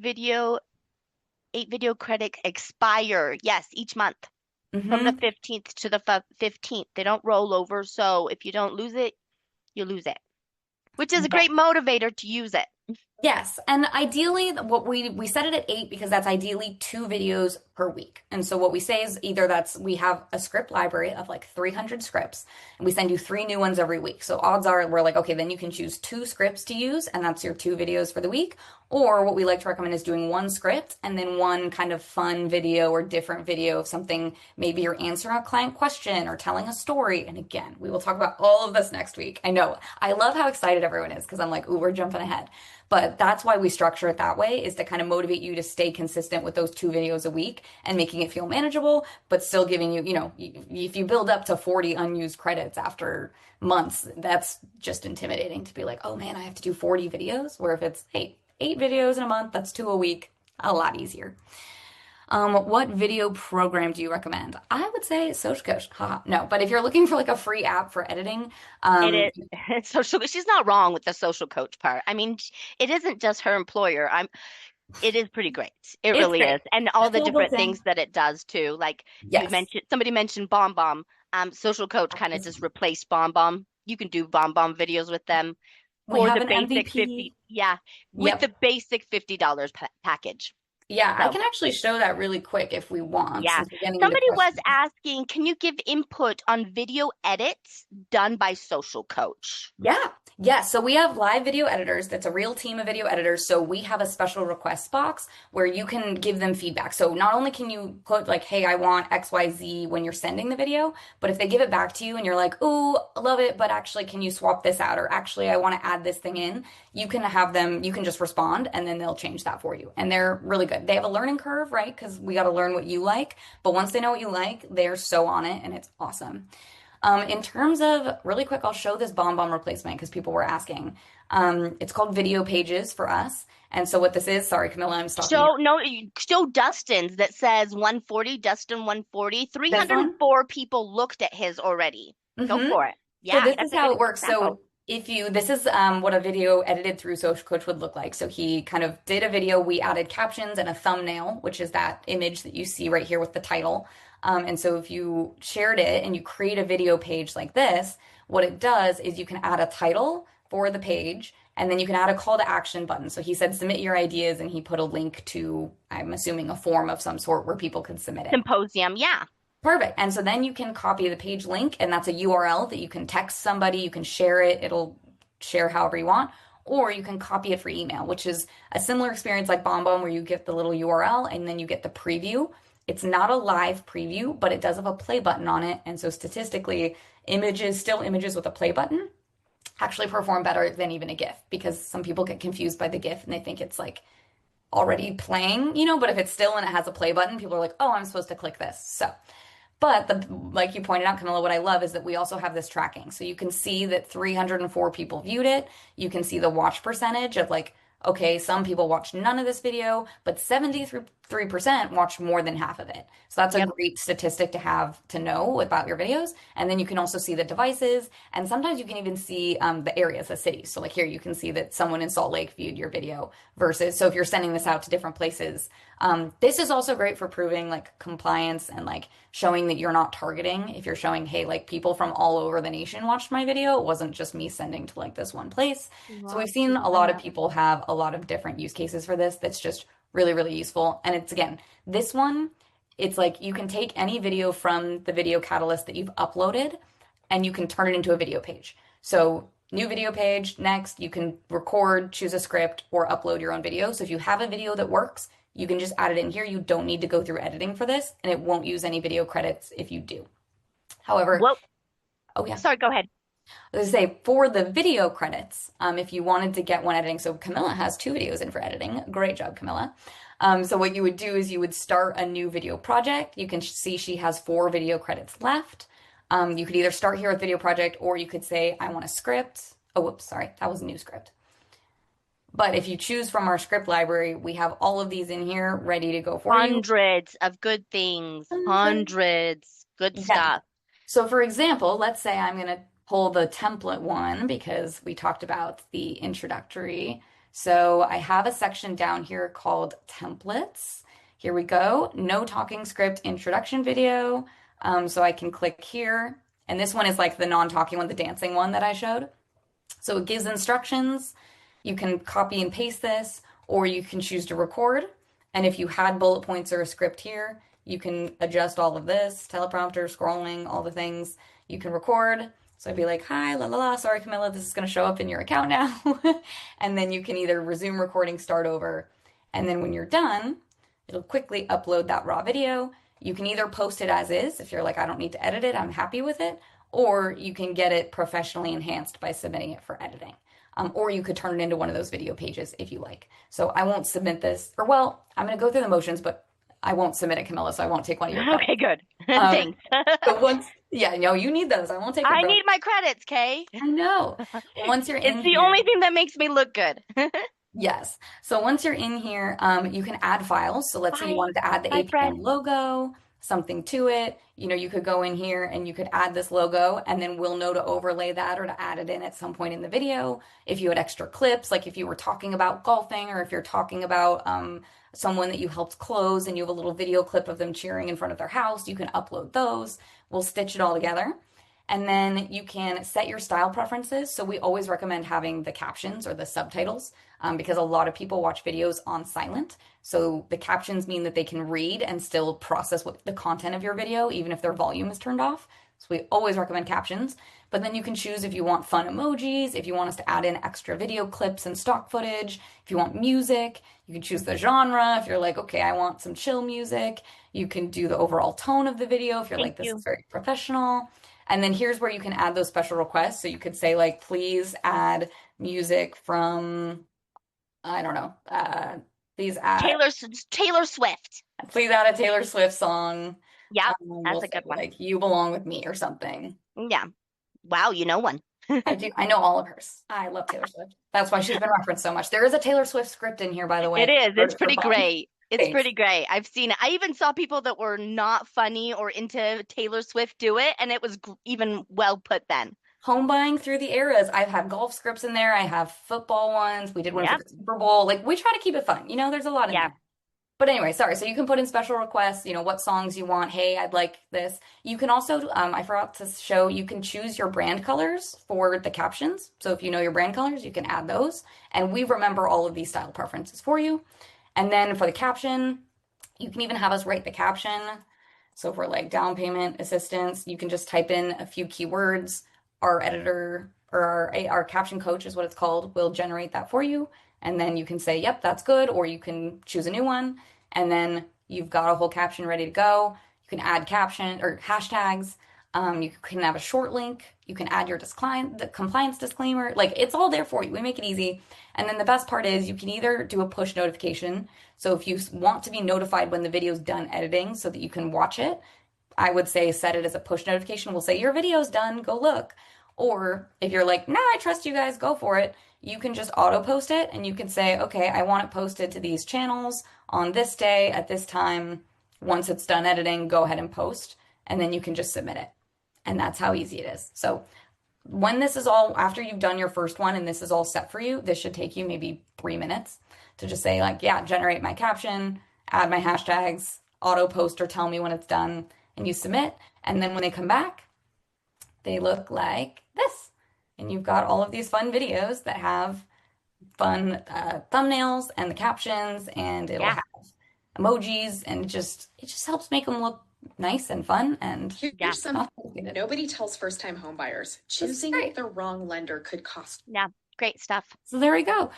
8 video credit expire? Yes, each month from the Mm-hmm. 15th to the 15th. They don't roll over, so if you don't lose it, you lose it, which is a great motivator to use it. Yes, and ideally, what we set it at 8 because that's ideally 2 videos per week. And so what we say is either we have a script library of like 300 scripts, and we send you 3 new ones every week. So odds are we're like, okay, then you can choose 2 scripts to use, and that's your 2 videos for the week. Or what we like to recommend is doing 1 script and then one kind of fun video or different video of something. Maybe you're answering a client question or telling a story. And again, we will talk about all of this next week. I know. I love how excited everyone is because I'm like, ooh, we're jumping ahead. But that's why we structure it that way, is to kind of motivate you to stay consistent with those 2 videos a week and making it feel manageable, but still giving you, if you build up to 40 unused credits after months, that's just intimidating to be like, oh man, I have to do 40 videos. Where if it's, hey, 8 videos in a month, that's 2 a week, a lot easier. What video program do you recommend? I would say Social Coach. Haha, no, but if you're looking for like a free app for editing, It is social. She's not wrong with the social coach part. I mean, it isn't just her employer. It is pretty great. It it's really great. is. And all the Full different built-in. things that it does too. Like Yes. somebody mentioned Bomb Bomb. Social Coach kind of just replaced Bomb Bomb. You can do Bomb Bomb videos with them We for have the an basic MVP. 50. Yeah, with Yep. the basic $50 package. Yeah, I So, can actually show that really quick if we want, yeah. since we're getting into Somebody was questions. asking, can you give input on video edits done by Social Coach? Yeah. Yeah. So we have live video editors. That's a real team of video editors. So we have a special request box where you can give them feedback. So not only can you put like, hey, I want XYZ when you're sending the video, but if they give it back to you and you're like, ooh, I love it, but actually, can you swap this out? Or actually, I want to add this thing in. You can have them, you can just respond and then they'll change that for you. And they're really good. They have a learning curve, right? Because we got to learn what you like. But once they know what you like, they're so on it and it's awesome. In terms of really quick, I'll show this bomb replacement because people were asking. It's called Video Pages for us. And so what this is, sorry, Camilla, I'm stalking you. Show no, show Dustin's that says 140, Dustin 140. This one? 304 people looked at his already. Go Mm-hmm. for it. So Yeah, this that's is a how good it works. example. So if you, this is what a video edited through Social Coach would look like. So he kind of did a video. We added captions and a thumbnail, which is that image that you see right here with the title. And so if you shared it and you create a video page like this, what it does is you can add a title for the page and then you can add a call to action button. So he said, submit your ideas, and he put a link to, I'm assuming, a form of some sort where people could submit it. Symposium, yeah. Perfect. And so then you can copy the page link, and that's a URL that you can text somebody, you can share it, it'll share however you want, or you can copy it for email, which is a similar experience like BombBomb where you get the little URL and then you get the preview. It's not a live preview, but it does have a play button on it. And so statistically, images, still images with a play button, actually perform better than even a GIF because some people get confused by the GIF and they think it's like already playing, but if it's still and it has a play button, people are like, oh, I'm supposed to click this. So but like you pointed out, Camilla, what I love is that we also have this tracking. So you can see that 304 people viewed it. You can see the watch percentage of like, okay, some people watched none of this video, but 73% watched more than half of it. So that's a Yep. great statistic to have to know about your videos. And then you can also see the devices. And sometimes you can even see the areas, the cities. So like here, you can see that someone in Salt Lake viewed your video versus, so if you're sending this out to different places, this is also great for proving like compliance and like showing that you're not targeting. If you're showing, hey, like people from all over the nation watched my video, it wasn't just me sending to like this one place. So we've seen a lot of people have a lot of different use cases for this. That's just really, really useful. And it's again, this one, it's like you can take any video from the video catalyst that you've uploaded and you can turn it into a video page. So new video page, next, you can record, choose a script, or upload your own video. So if you have a video that works, you can just add it in here. You don't need to go through editing for this, and it won't use any video credits if you do. However, Well, oh yeah, sorry, go ahead. I was gonna say for the video credits, if you wanted to get one editing, so Camilla has 2 videos in for editing. Great job, Camilla. So what you would do is you would start a new video project. You can see she has 4 video credits left. You could either start here with video project, or you could say, I want a script. Oh, whoops, sorry, that was a new script. But if you choose from our script library, we have all of these in here ready to go for you. Hundreds of good things. Hundreds. Good Yeah. stuff. So for example, let's say I'm going to pull the template one because we talked about the introductory. So I have a section down here called templates. Here we go. No talking script introduction video. So I can click here. And this one is like the non-talking one, the dancing one that I showed. So it gives instructions. You can copy and paste this, or you can choose to record. And if you had bullet points or a script here, you can adjust all of this, teleprompter, scrolling, all the things. You can record. So I'd be like, hi, la la la, sorry, Camilla, this is going to show up in your account now. And then you can either resume recording, start over. And then when you're done, it'll quickly upload that raw video. You can either post it as is, if you're like, I don't need to edit it, I'm happy with it, or you can get it professionally enhanced by submitting it for editing. Or you could turn it into one of those video pages if you like. So I won't submit this, or well, I'm going to go through the motions, but I won't submit it, Camilla, so I won't take one of your credits. Okay, good. Thanks. But once, yeah, no, you need those. I won't take them. I need my credits, Kay. I know. Once you're in It's the here, only thing that makes me look good. yes. So once you're in here, you can add files. So let's say you wanted to add the Bye, APM Fred. logo, something to it. You could go in here and you could add this logo, and then we'll know to overlay that or to add it in at some point in the video. If you had extra clips, like if you were talking about golfing, or if you're talking about someone that you helped close and you have a little video clip of them cheering in front of their house, you can upload those. We'll stitch it all together. And then you can set your style preferences. So we always recommend having the captions or the subtitles because a lot of people watch videos on silent. So the captions mean that they can read and still process what the content of your video, even if their volume is turned off. So we always recommend captions. But then you can choose if you want fun emojis, if you want us to add in extra video clips and stock footage, if you want music, you can choose the genre. If you're like, okay, I want some chill music, you can do the overall tone of the video if you're Thank like, this is you. very professional. And then here's where you can add those special requests. So you could say, like, please add music from, I don't know, Taylor Swift. please add a Taylor Swift song. Yep, We'll that's a say good one. like "You Belong with Me" or something. Yeah. Wow, you know one. I do. I know all of hers. I love Taylor Swift. That's why she's been referenced so much. There is a Taylor Swift script in here, by the way. It is. It's For pretty fun. great. It's Thanks. pretty great. I've seen it. I even saw people that were not funny or into Taylor Swift do it, and it was even well put then. Home buying through the eras. I've had golf scripts in there. I have football ones. We did one for Yep. the Super Bowl. Like we try to keep it fun. There's a lot in Yeah. there. But anyway, sorry. So you can put in special requests, what songs you want. Hey, I'd like this. You can also, I forgot to show, you can choose your brand colors for the captions. So if you know your brand colors, you can add those. And we remember all of these style preferences for you. And then for the caption, you can even have us write the caption. So for like down payment assistance, you can just type in a few keywords. Our editor or our caption coach is what it's called, will generate that for you. And then you can say, yep, that's good, or you can choose a new one. And then you've got a whole caption ready to go. You can add caption or hashtags. You can have a short link. You can add your the compliance disclaimer. Like it's all there for you. We make it easy. And then the best part is you can either do a push notification. So if you want to be notified when the video's done editing so that you can watch it, I would say set it as a push notification. We'll say your video's done, go look. Or if you're like, nah, I trust you guys, go for it. You can just auto post it and you can say, okay, I want it posted to these channels on this day at this time. Once it's done editing, go ahead and post. And then you can just submit it. And that's how easy it is. So when this is all, after you've done your first one and this is all set for you, this should take you maybe 3 minutes to just say like, yeah, generate my caption, add my hashtags, auto post or tell me when it's done, and you submit. And then when they come back, they look like this. And you've got all of these fun videos that have fun thumbnails and the captions, and it'll Yeah. have emojis, and it just helps make them look nice and fun. And Yeah. Here's something nobody tells first-time home buyers. Choosing great. the wrong lender could cost. Yeah. Great stuff. So there we go.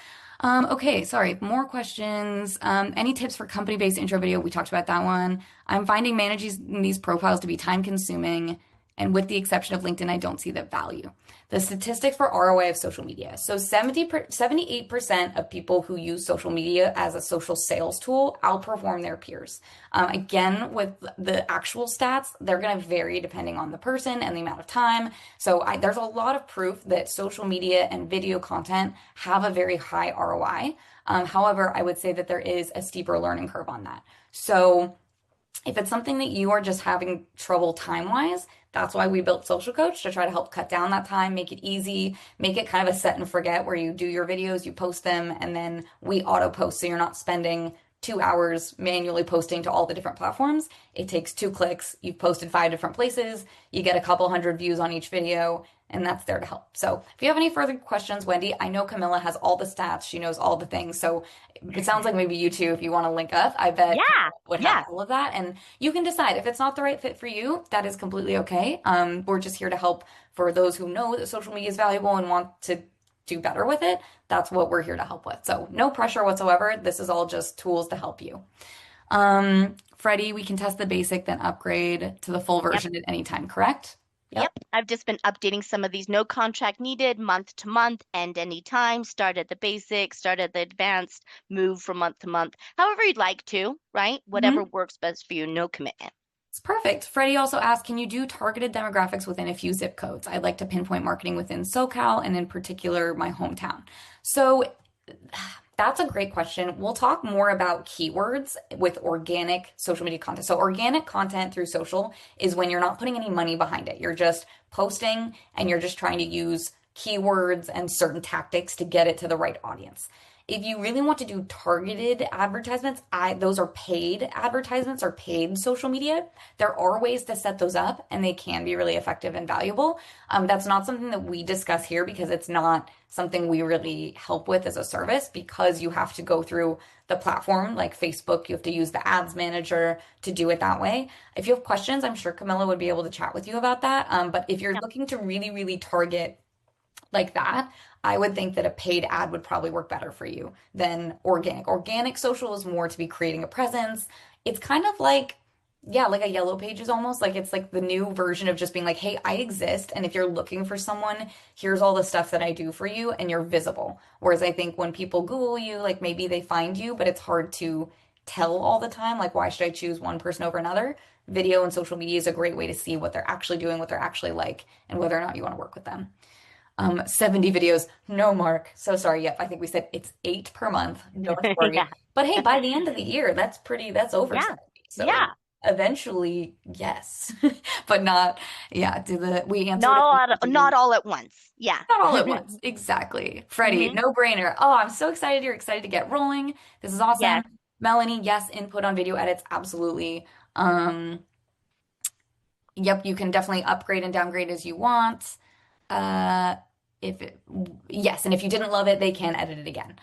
Okay, sorry, more questions. Any tips for company-based intro video? We talked about that one. I'm finding managing these profiles to be time-consuming, and with the exception of LinkedIn, I don't see the value. The statistics for ROI of social media. So 78% of people who use social media as a social sales tool outperform their peers. Again, with the actual stats, they're going to vary depending on the person and the amount of time. So there's a lot of proof that social media and video content have a very high ROI. However, I would say that there is a steeper learning curve on that. So if it's something that you are just having trouble time-wise, that's why we built Social Coach, to try to help cut down that time, make it easy, make it kind of a set and forget where you do your videos, you post them, and then we auto post. So you're not spending 2 hours manually posting to all the different platforms. It takes 2 clicks. You've posted 5 different places. You get a couple hundred views on each video, and that's there to help. So if you have any further questions, Wendy, I know Camilla has all the stats. She knows all the things. So it sounds like maybe you too, if you want to link up, I bet Yeah. would have all of that. And you can decide if it's not the right fit for you, that is completely okay. We're just here to help for those who know that social media is valuable and want to do better with it. That's what we're here to help with. So no pressure whatsoever. This is all just tools to help you. Freddie, we can test the basic, then upgrade to the full version at any time, correct? Yep. I've just been updating some of these. No contract needed, month to month, end anytime, start at the basic, start at the advanced, move from month to month. However you'd like to, right? Whatever works best for you, no commitment. It's perfect. Freddie also asked, can you do targeted demographics within a few zip codes? I'd like to pinpoint marketing within SoCal and in particular my hometown. So that's a great question. We'll talk more about keywords with organic social media content. So organic content through social is when you're not putting any money behind it. You're just posting and you're just trying to use keywords and certain tactics to get it to the right audience. If you really want to do targeted advertisements, those are paid advertisements or paid social media. There are ways to set those up and they can be really effective and valuable. That's not something that we discuss here because it's not something we really help with as a service because you have to go through the platform like Facebook. You have to use the ads manager to do it that way. If you have questions, I'm sure Camilla would be able to chat with you about that. But if you're Yeah. looking to really, really target like that, I would think that a paid ad would probably work better for you than organic. Organic social is more to be creating a presence. It's kind of like, yeah, like a yellow pages almost. Like it's like the new version of just being like, hey, I exist. And if you're looking for someone, here's all the stuff that I do for you, and you're visible. Whereas I think when people Google you, like maybe they find you, but it's hard to tell all the time. Like, why should I choose one person over another? Video and social media is a great way to see what they're actually doing, what they're actually like, and whether or not you want to work with them. 70 videos. No, Mark. So sorry. Yep. I think we said it's 8 per month. Don't worry. Yeah. But hey, by the end of the year, that's over Yeah. 70. So Yeah. eventually, yes. But not, yeah, we answered Not all at once. Yeah. not all at once. Exactly. Freddie, Hmm. no brainer. Oh, I'm so excited you're excited to get rolling. This is awesome. Yes. Melanie, yes, input on video edits, absolutely. Um, yep, you can definitely upgrade and downgrade as you want. Uh, if it, yes, and if you didn't love it, they can edit it again.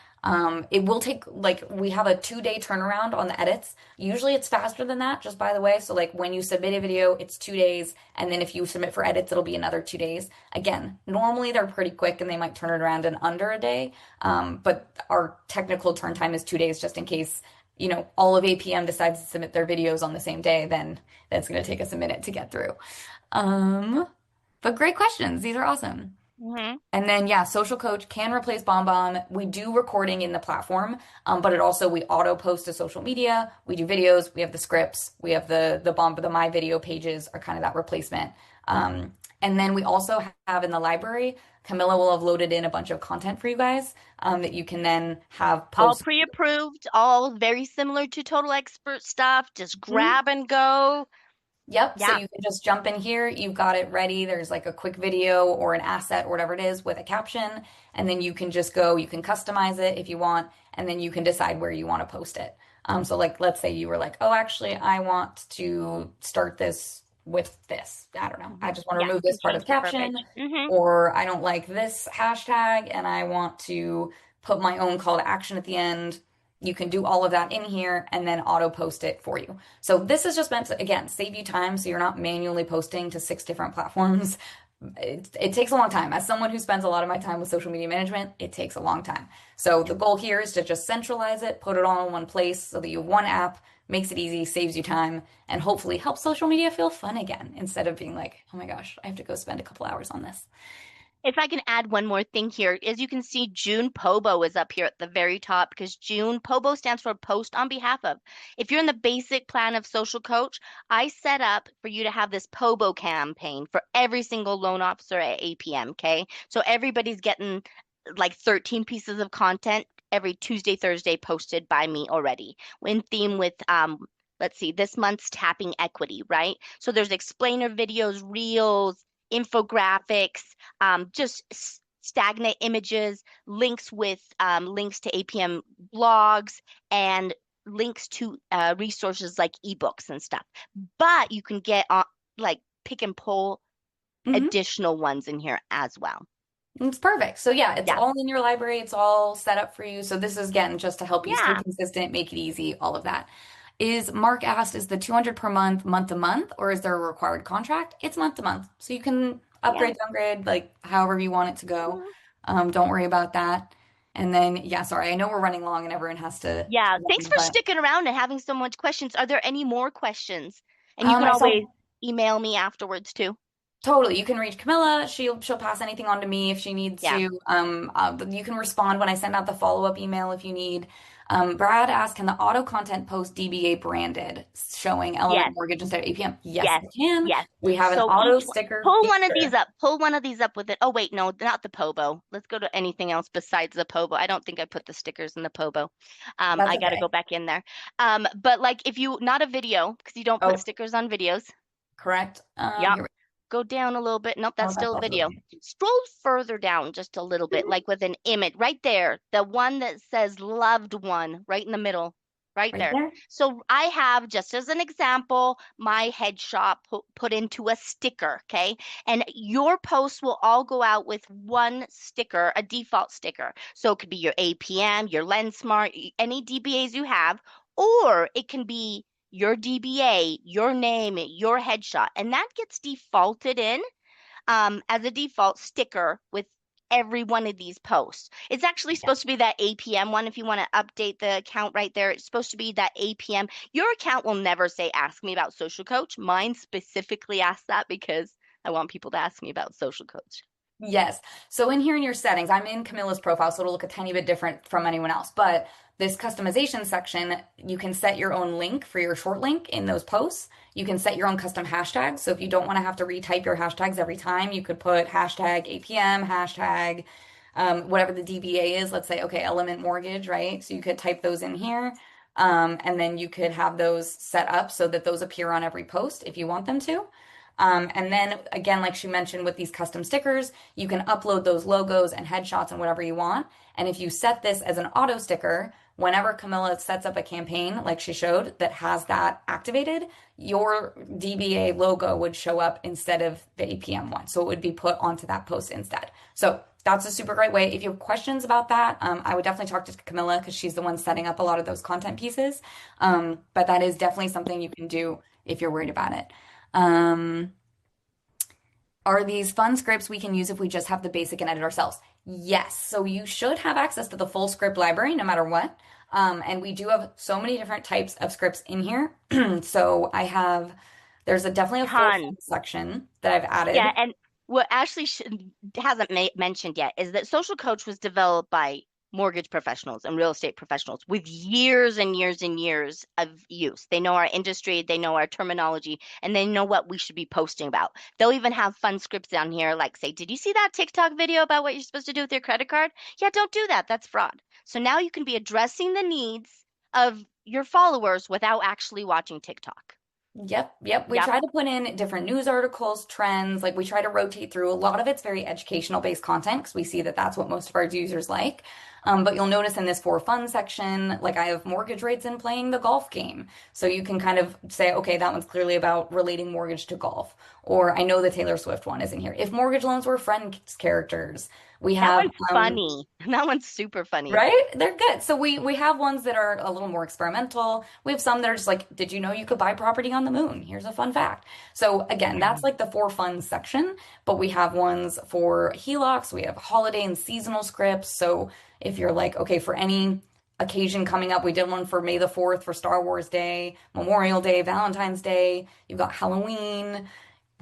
It will take like we have a 2-day turnaround on the edits. Usually it's faster than that, just by the way. So like when you submit a video, it's 2 days, and then if you submit for edits, it'll be another 2 days. Again, normally they're pretty quick and they might turn it around in under a day. But our technical turn time is 2 days just in case, all of APM decides to submit their videos on the same day, then that's going to take us a minute to get through. Um, but great questions. These are awesome. Hmm. And then, yeah, Social Coach can replace BombBomb. We do recording in the platform, but we auto post to social media. We do videos. We have the scripts. We have the My Video pages are kind of that replacement. And then we also have in the library, Camilla will have loaded in a bunch of content for you guys that you can then have All post. pre-approved, all very similar to Total Expert stuff. Just grab and go. Yep. So Yeah. you can just jump in here. You've got it ready. There's like a quick video or an asset or whatever it is with a caption. And then you can just go, you can customize it if you want, and then you can decide where you want to post it. So like, let's say you were like, oh, actually, I want to start this with this. I don't know. I just want to Yeah. remove this part of Change the the caption, verbiage. Hmm. or I don't like this hashtag and I want to put my own call to action at the end. You can do all of that in here and then auto post it for you. So this is just meant to, again, save you time so you're not manually posting to 6 different platforms. It takes a long time. As someone who spends a lot of my time with social media management, it takes a long time. So the goal here is to just centralize it, put it all in one place so that you have one app, makes it easy, saves you time, and hopefully helps social media feel fun again instead of being like, oh my gosh, I have to go spend a couple hours on this. If I can add one more thing here, as you can see, June POBO is up here at the very top because June POBO stands for Post on Behalf of. If you're in the basic plan of Social Coach, I set up for you to have this POBO campaign for every single loan officer at APM, okay? So everybody's getting like 13 pieces of content every Tuesday, Thursday posted by me already. In theme with let's see, this month's tapping equity, right? So there's explainer videos, reels, infographics, just stagnant images, links with links to APM blogs, and links to resources like ebooks and stuff. But you can get like pick and pull additional ones in here as well. It's perfect. So yeah, it's Yeah. all in your library. It's all set up for you. So this is again just to help you stay Yeah. consistent, make it easy, all of that. Mark asked, is the 200 per month to month, or is there a required contract? It's month to month. So you can upgrade, downgrade, like however you want it to go. Don't worry about that. And then, yeah, sorry, I know we're running long and everyone has to Yeah. Thanks run, for but sticking around and having so much questions. Are there any more questions? And you can I saw always email me afterwards too. totally. You can reach Camilla. She'll pass anything on to me if she needs Yeah. to. You can respond when I send out the follow-up email if you need. Brad asked, can the auto content post DBA branded showing Element Yes. Mortgage instead of APM? Yes, Yes. it can. Yes. We have an So auto each one, sticker pull one of feature. these up. Pull one of these up with it. Oh, wait, no, not the POBO. Let's go to anything else besides the POBO. I don't think I put the stickers in the POBO. That's I got to okay. go back in there. But like if you, not a video, because you don't put Oh, stickers on videos. correct. Yep. Here Go down a little bit. Nope, that's Oh, that's still a also video. Scroll further down just a little bit, like with an image right there. The one that says loved one right in the middle, right right there. there. So I have, just as an example, my headshot put into a sticker, okay? And your posts will all go out with one sticker, a default sticker. So it could be your APM, your LensSmart, any DBAs you have, or it can be your DBA, your name, your headshot, and that gets defaulted in as a default sticker with every one of these posts. It's actually supposed to be that APM one. If you want to update the account right there, it's supposed to be that APM. Your account will never say, ask me about Social Coach. Mine specifically asks that because I want people to ask me about Social Coach. Yes. So in here in your settings, I'm in Camilla's profile, so it'll look a tiny bit different from anyone else. But this customization section, you can set your own link for your short link in those posts. You can set your own custom hashtags. So if you don't want to have to retype your hashtags every time, you could put hashtag APM, hashtag whatever the DBA is. Let's say, okay, Element Mortgage, right? So you could type those in here. And then you could have those set up so that those appear on every post if you want them to. And then again, like she mentioned with these custom stickers, you can upload those logos and headshots and whatever you want. And if you set this as an auto sticker, whenever Camilla sets up a campaign, like she showed, that has that activated, your DBA logo would show up instead of the APM one. So it would be put onto that post instead. So that's a super great way. If you have questions about that, I would definitely talk to Camilla because she's the one setting up a lot of those content pieces. But that is definitely something you can do if you're worried about it. Are these fun scripts we can use if we just have the basic and edit ourselves? Yes. So you should have access to the full script library no matter what. And we do have so many different types of scripts in here. So there's definitely a full Ton. section that I've added. Yeah, and what Ashley hasn't mentioned yet is that Social Coach was developed by mortgage professionals and real estate professionals with years and years and years of use. They know our industry, they know our terminology, and they know what we should be posting about. They'll even have fun scripts down here like say, did you see that TikTok video about what you're supposed to do with your credit card? Yeah, don't do that. That's fraud. So now you can be addressing the needs of your followers without actually watching TikTok. Yep. We try to put in different news articles, trends, like we try to rotate through. A lot of it's very educational based content because we see that that's what most of our users like. But you'll notice in this for fun section, like I have mortgage rates and playing the golf game. So you can kind of say, okay, that one's clearly about relating mortgage to golf. Or I know the Taylor Swift one is in here. If mortgage loans were Friends characters, we have That one's funny. That one's super funny. right? They're good. So we have ones that are a little more experimental. We have some that are just like, did you know you could buy property on the moon? Here's a fun fact. So again, that's like the for fun section, but we have ones for HELOCs. We have holiday and seasonal scripts. So if you're like, okay, for any occasion coming up, we did one for May the 4th for Star Wars Day, Memorial Day, Valentine's Day. You've got Halloween.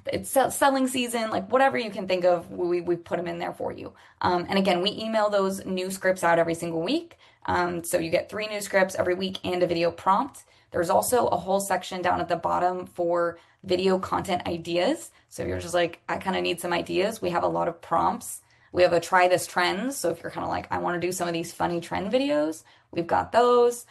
It's selling season, like whatever you can think of, we put them in there for you. And again, we email those new scripts out every single week. So you get 3 new scripts every week and a video prompt. There's also a whole section down at the bottom for video content ideas. So if you're just like, I kind of need some ideas, we have a lot of prompts. We have a try this trends. So if you're kind of like, I want to do some of these funny trend videos, we've got those.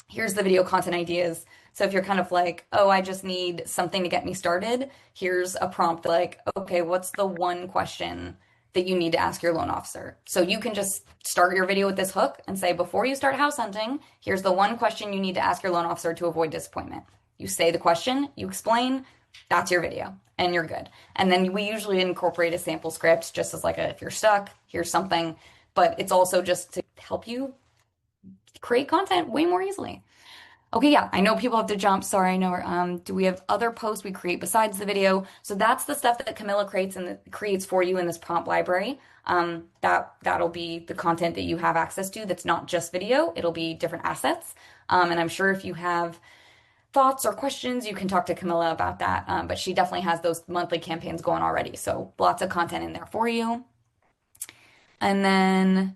Here's the video content ideas. So if you're kind of like, oh, I just need something to get me started, here's a prompt like, okay, what's the one question that you need to ask your loan officer? So you can just start your video with this hook and say, before you start house hunting, here's the one question you need to ask your loan officer to avoid disappointment. You say the question, you explain, that's your video, and you're good. And then we usually incorporate a sample script just as like if you're stuck, here's something, but it's also just to help you create content way more easily. Okay, yeah, I know people have to jump. Sorry, I know. Do we have other posts we create besides the video? So that's the stuff that Camilla creates for you in this prompt library. That'll be the content that you have access to. That's not just video. It'll be different assets. And I'm sure if you have thoughts or questions, you can talk to Camilla about that. But she definitely has those monthly campaigns going already. So lots of content in there for you. And then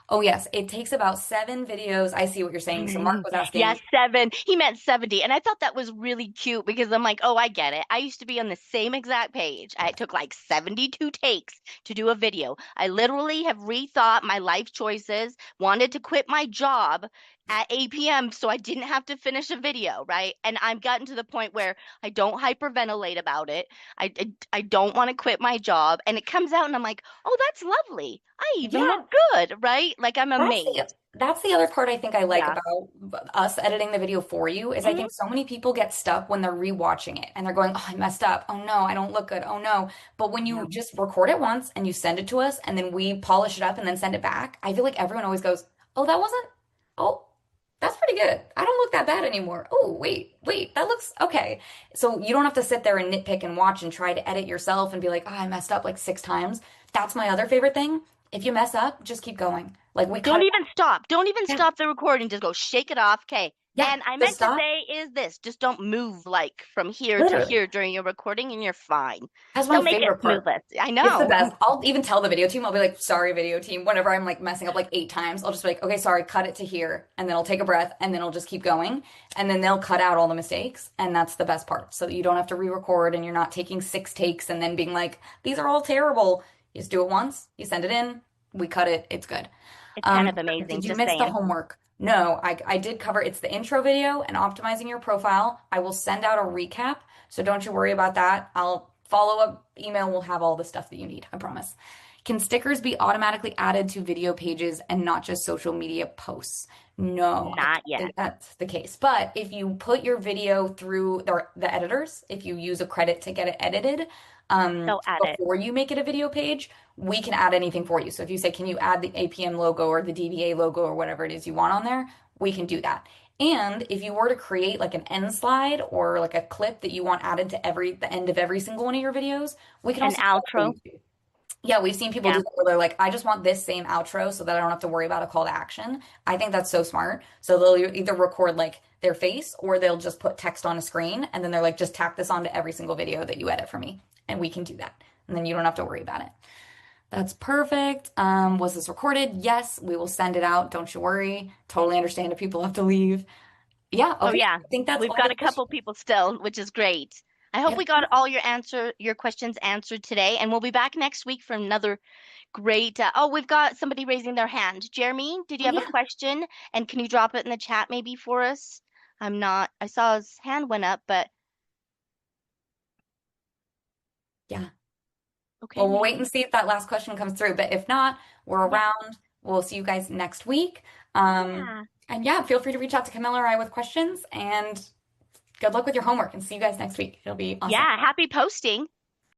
oh, yes. It takes about 7 videos. I see what you're saying. So Mark was asking. Yeah, 7. He meant 70. And I thought that was really cute because I'm like, oh, I get it. I used to be on the same exact page. I took like 72 takes to do a video. I literally have rethought my life choices, wanted to quit my job, at 8 p.m. so I didn't have to finish a video, right? And I've gotten to the point where I don't hyperventilate about it. I don't want to quit my job. And it comes out and I'm like, oh, that's lovely. I even Yeah. look good, right? Like I'm That's the amazed. that's the other part I think I like Yeah. about us editing the video for you is I Hmm. think so many people get stuck when they're rewatching it and they're going, "Oh, I messed up. Oh no, I don't look good. Oh no." But when Yeah. you just record it once and you send it to us and then we polish it up and then send it back, I feel like everyone always goes, "Oh, that wasn't. Oh, that's pretty good. I don't look that bad anymore. Oh, wait, that looks okay." So you don't have to sit there and nitpick and watch and try to edit yourself and be like, "Oh, I messed up like 6 times." That's my other favorite thing. If you mess up, just keep going. Like we cut Don't it. even stop. Don't even Yeah. stop the recording. Just go shake it off. Okay. Yeah. And I Just meant to stop. say is this. Just don't move like from here to Literally. here during your recording and you're fine. That's my They'll make it favorite part. smoothless. I It's the know. best. I'll even tell the video team, I'll be like, sorry, video team. Whenever I'm like messing up like 8 times, I'll just be like, okay, sorry, cut it to here. And then I'll take a breath and then I'll just keep going. And then they'll cut out all the mistakes. And that's the best part. So that you don't have to re-record and you're not taking 6 takes and then being like, these are all terrible. You just do it once, you send it in, we cut it, it's good. It's kind of amazing. Did you Just miss the saying. homework? No, I did cover it's the intro video and optimizing your profile. I will send out a recap, so don't you worry about that. I'll follow up email will have all the stuff that you need, I promise. Can stickers be automatically added to video pages and not just social media posts? No, I Not don't yet. think that's the case. But if you put your video through the editors, if you use a credit to get it edited, They'll add it. before you make it a video page, we can add anything for you. So if you say, can you add the APM logo or the DVA logo or whatever it is you want on there, we can do that. And if you were to create like an end slide or like a clip that you want added to the end of every single one of your videos, we can An also do that for outro. you too. Yeah, we've seen people do Yeah. that where they're like, I just want this same outro so that I don't have to worry about a call to action. I think that's so smart. So they'll either record like their face or they'll just put text on a screen and then they're like, just tack this onto every single video that you edit for me. And we can do that. And then you don't have to worry about it. That's perfect. Was this recorded? Yes, we will send it out. Don't you worry. Totally understand if people have to leave. Yeah, Oh okay. yeah. I think that's We've all got the a couple questions. people still, which is great. I hope Yep. we got all your questions answered today, and we'll be back next week for another great. Oh, we've got somebody raising their hand. Jeremy, did you Oh have a yeah. question? And can you drop it in the chat maybe for us? I'm not. I saw his hand went up, but Yeah. okay, Well, we'll wait maybe. and see if that last question comes through. But if not, we're Yeah. around. We'll see you guys next week. Um, Yeah. and yeah, feel free to reach out to Camilla or I with questions. And good luck with your homework and see you guys next week. It'll be awesome. Yeah. Happy posting.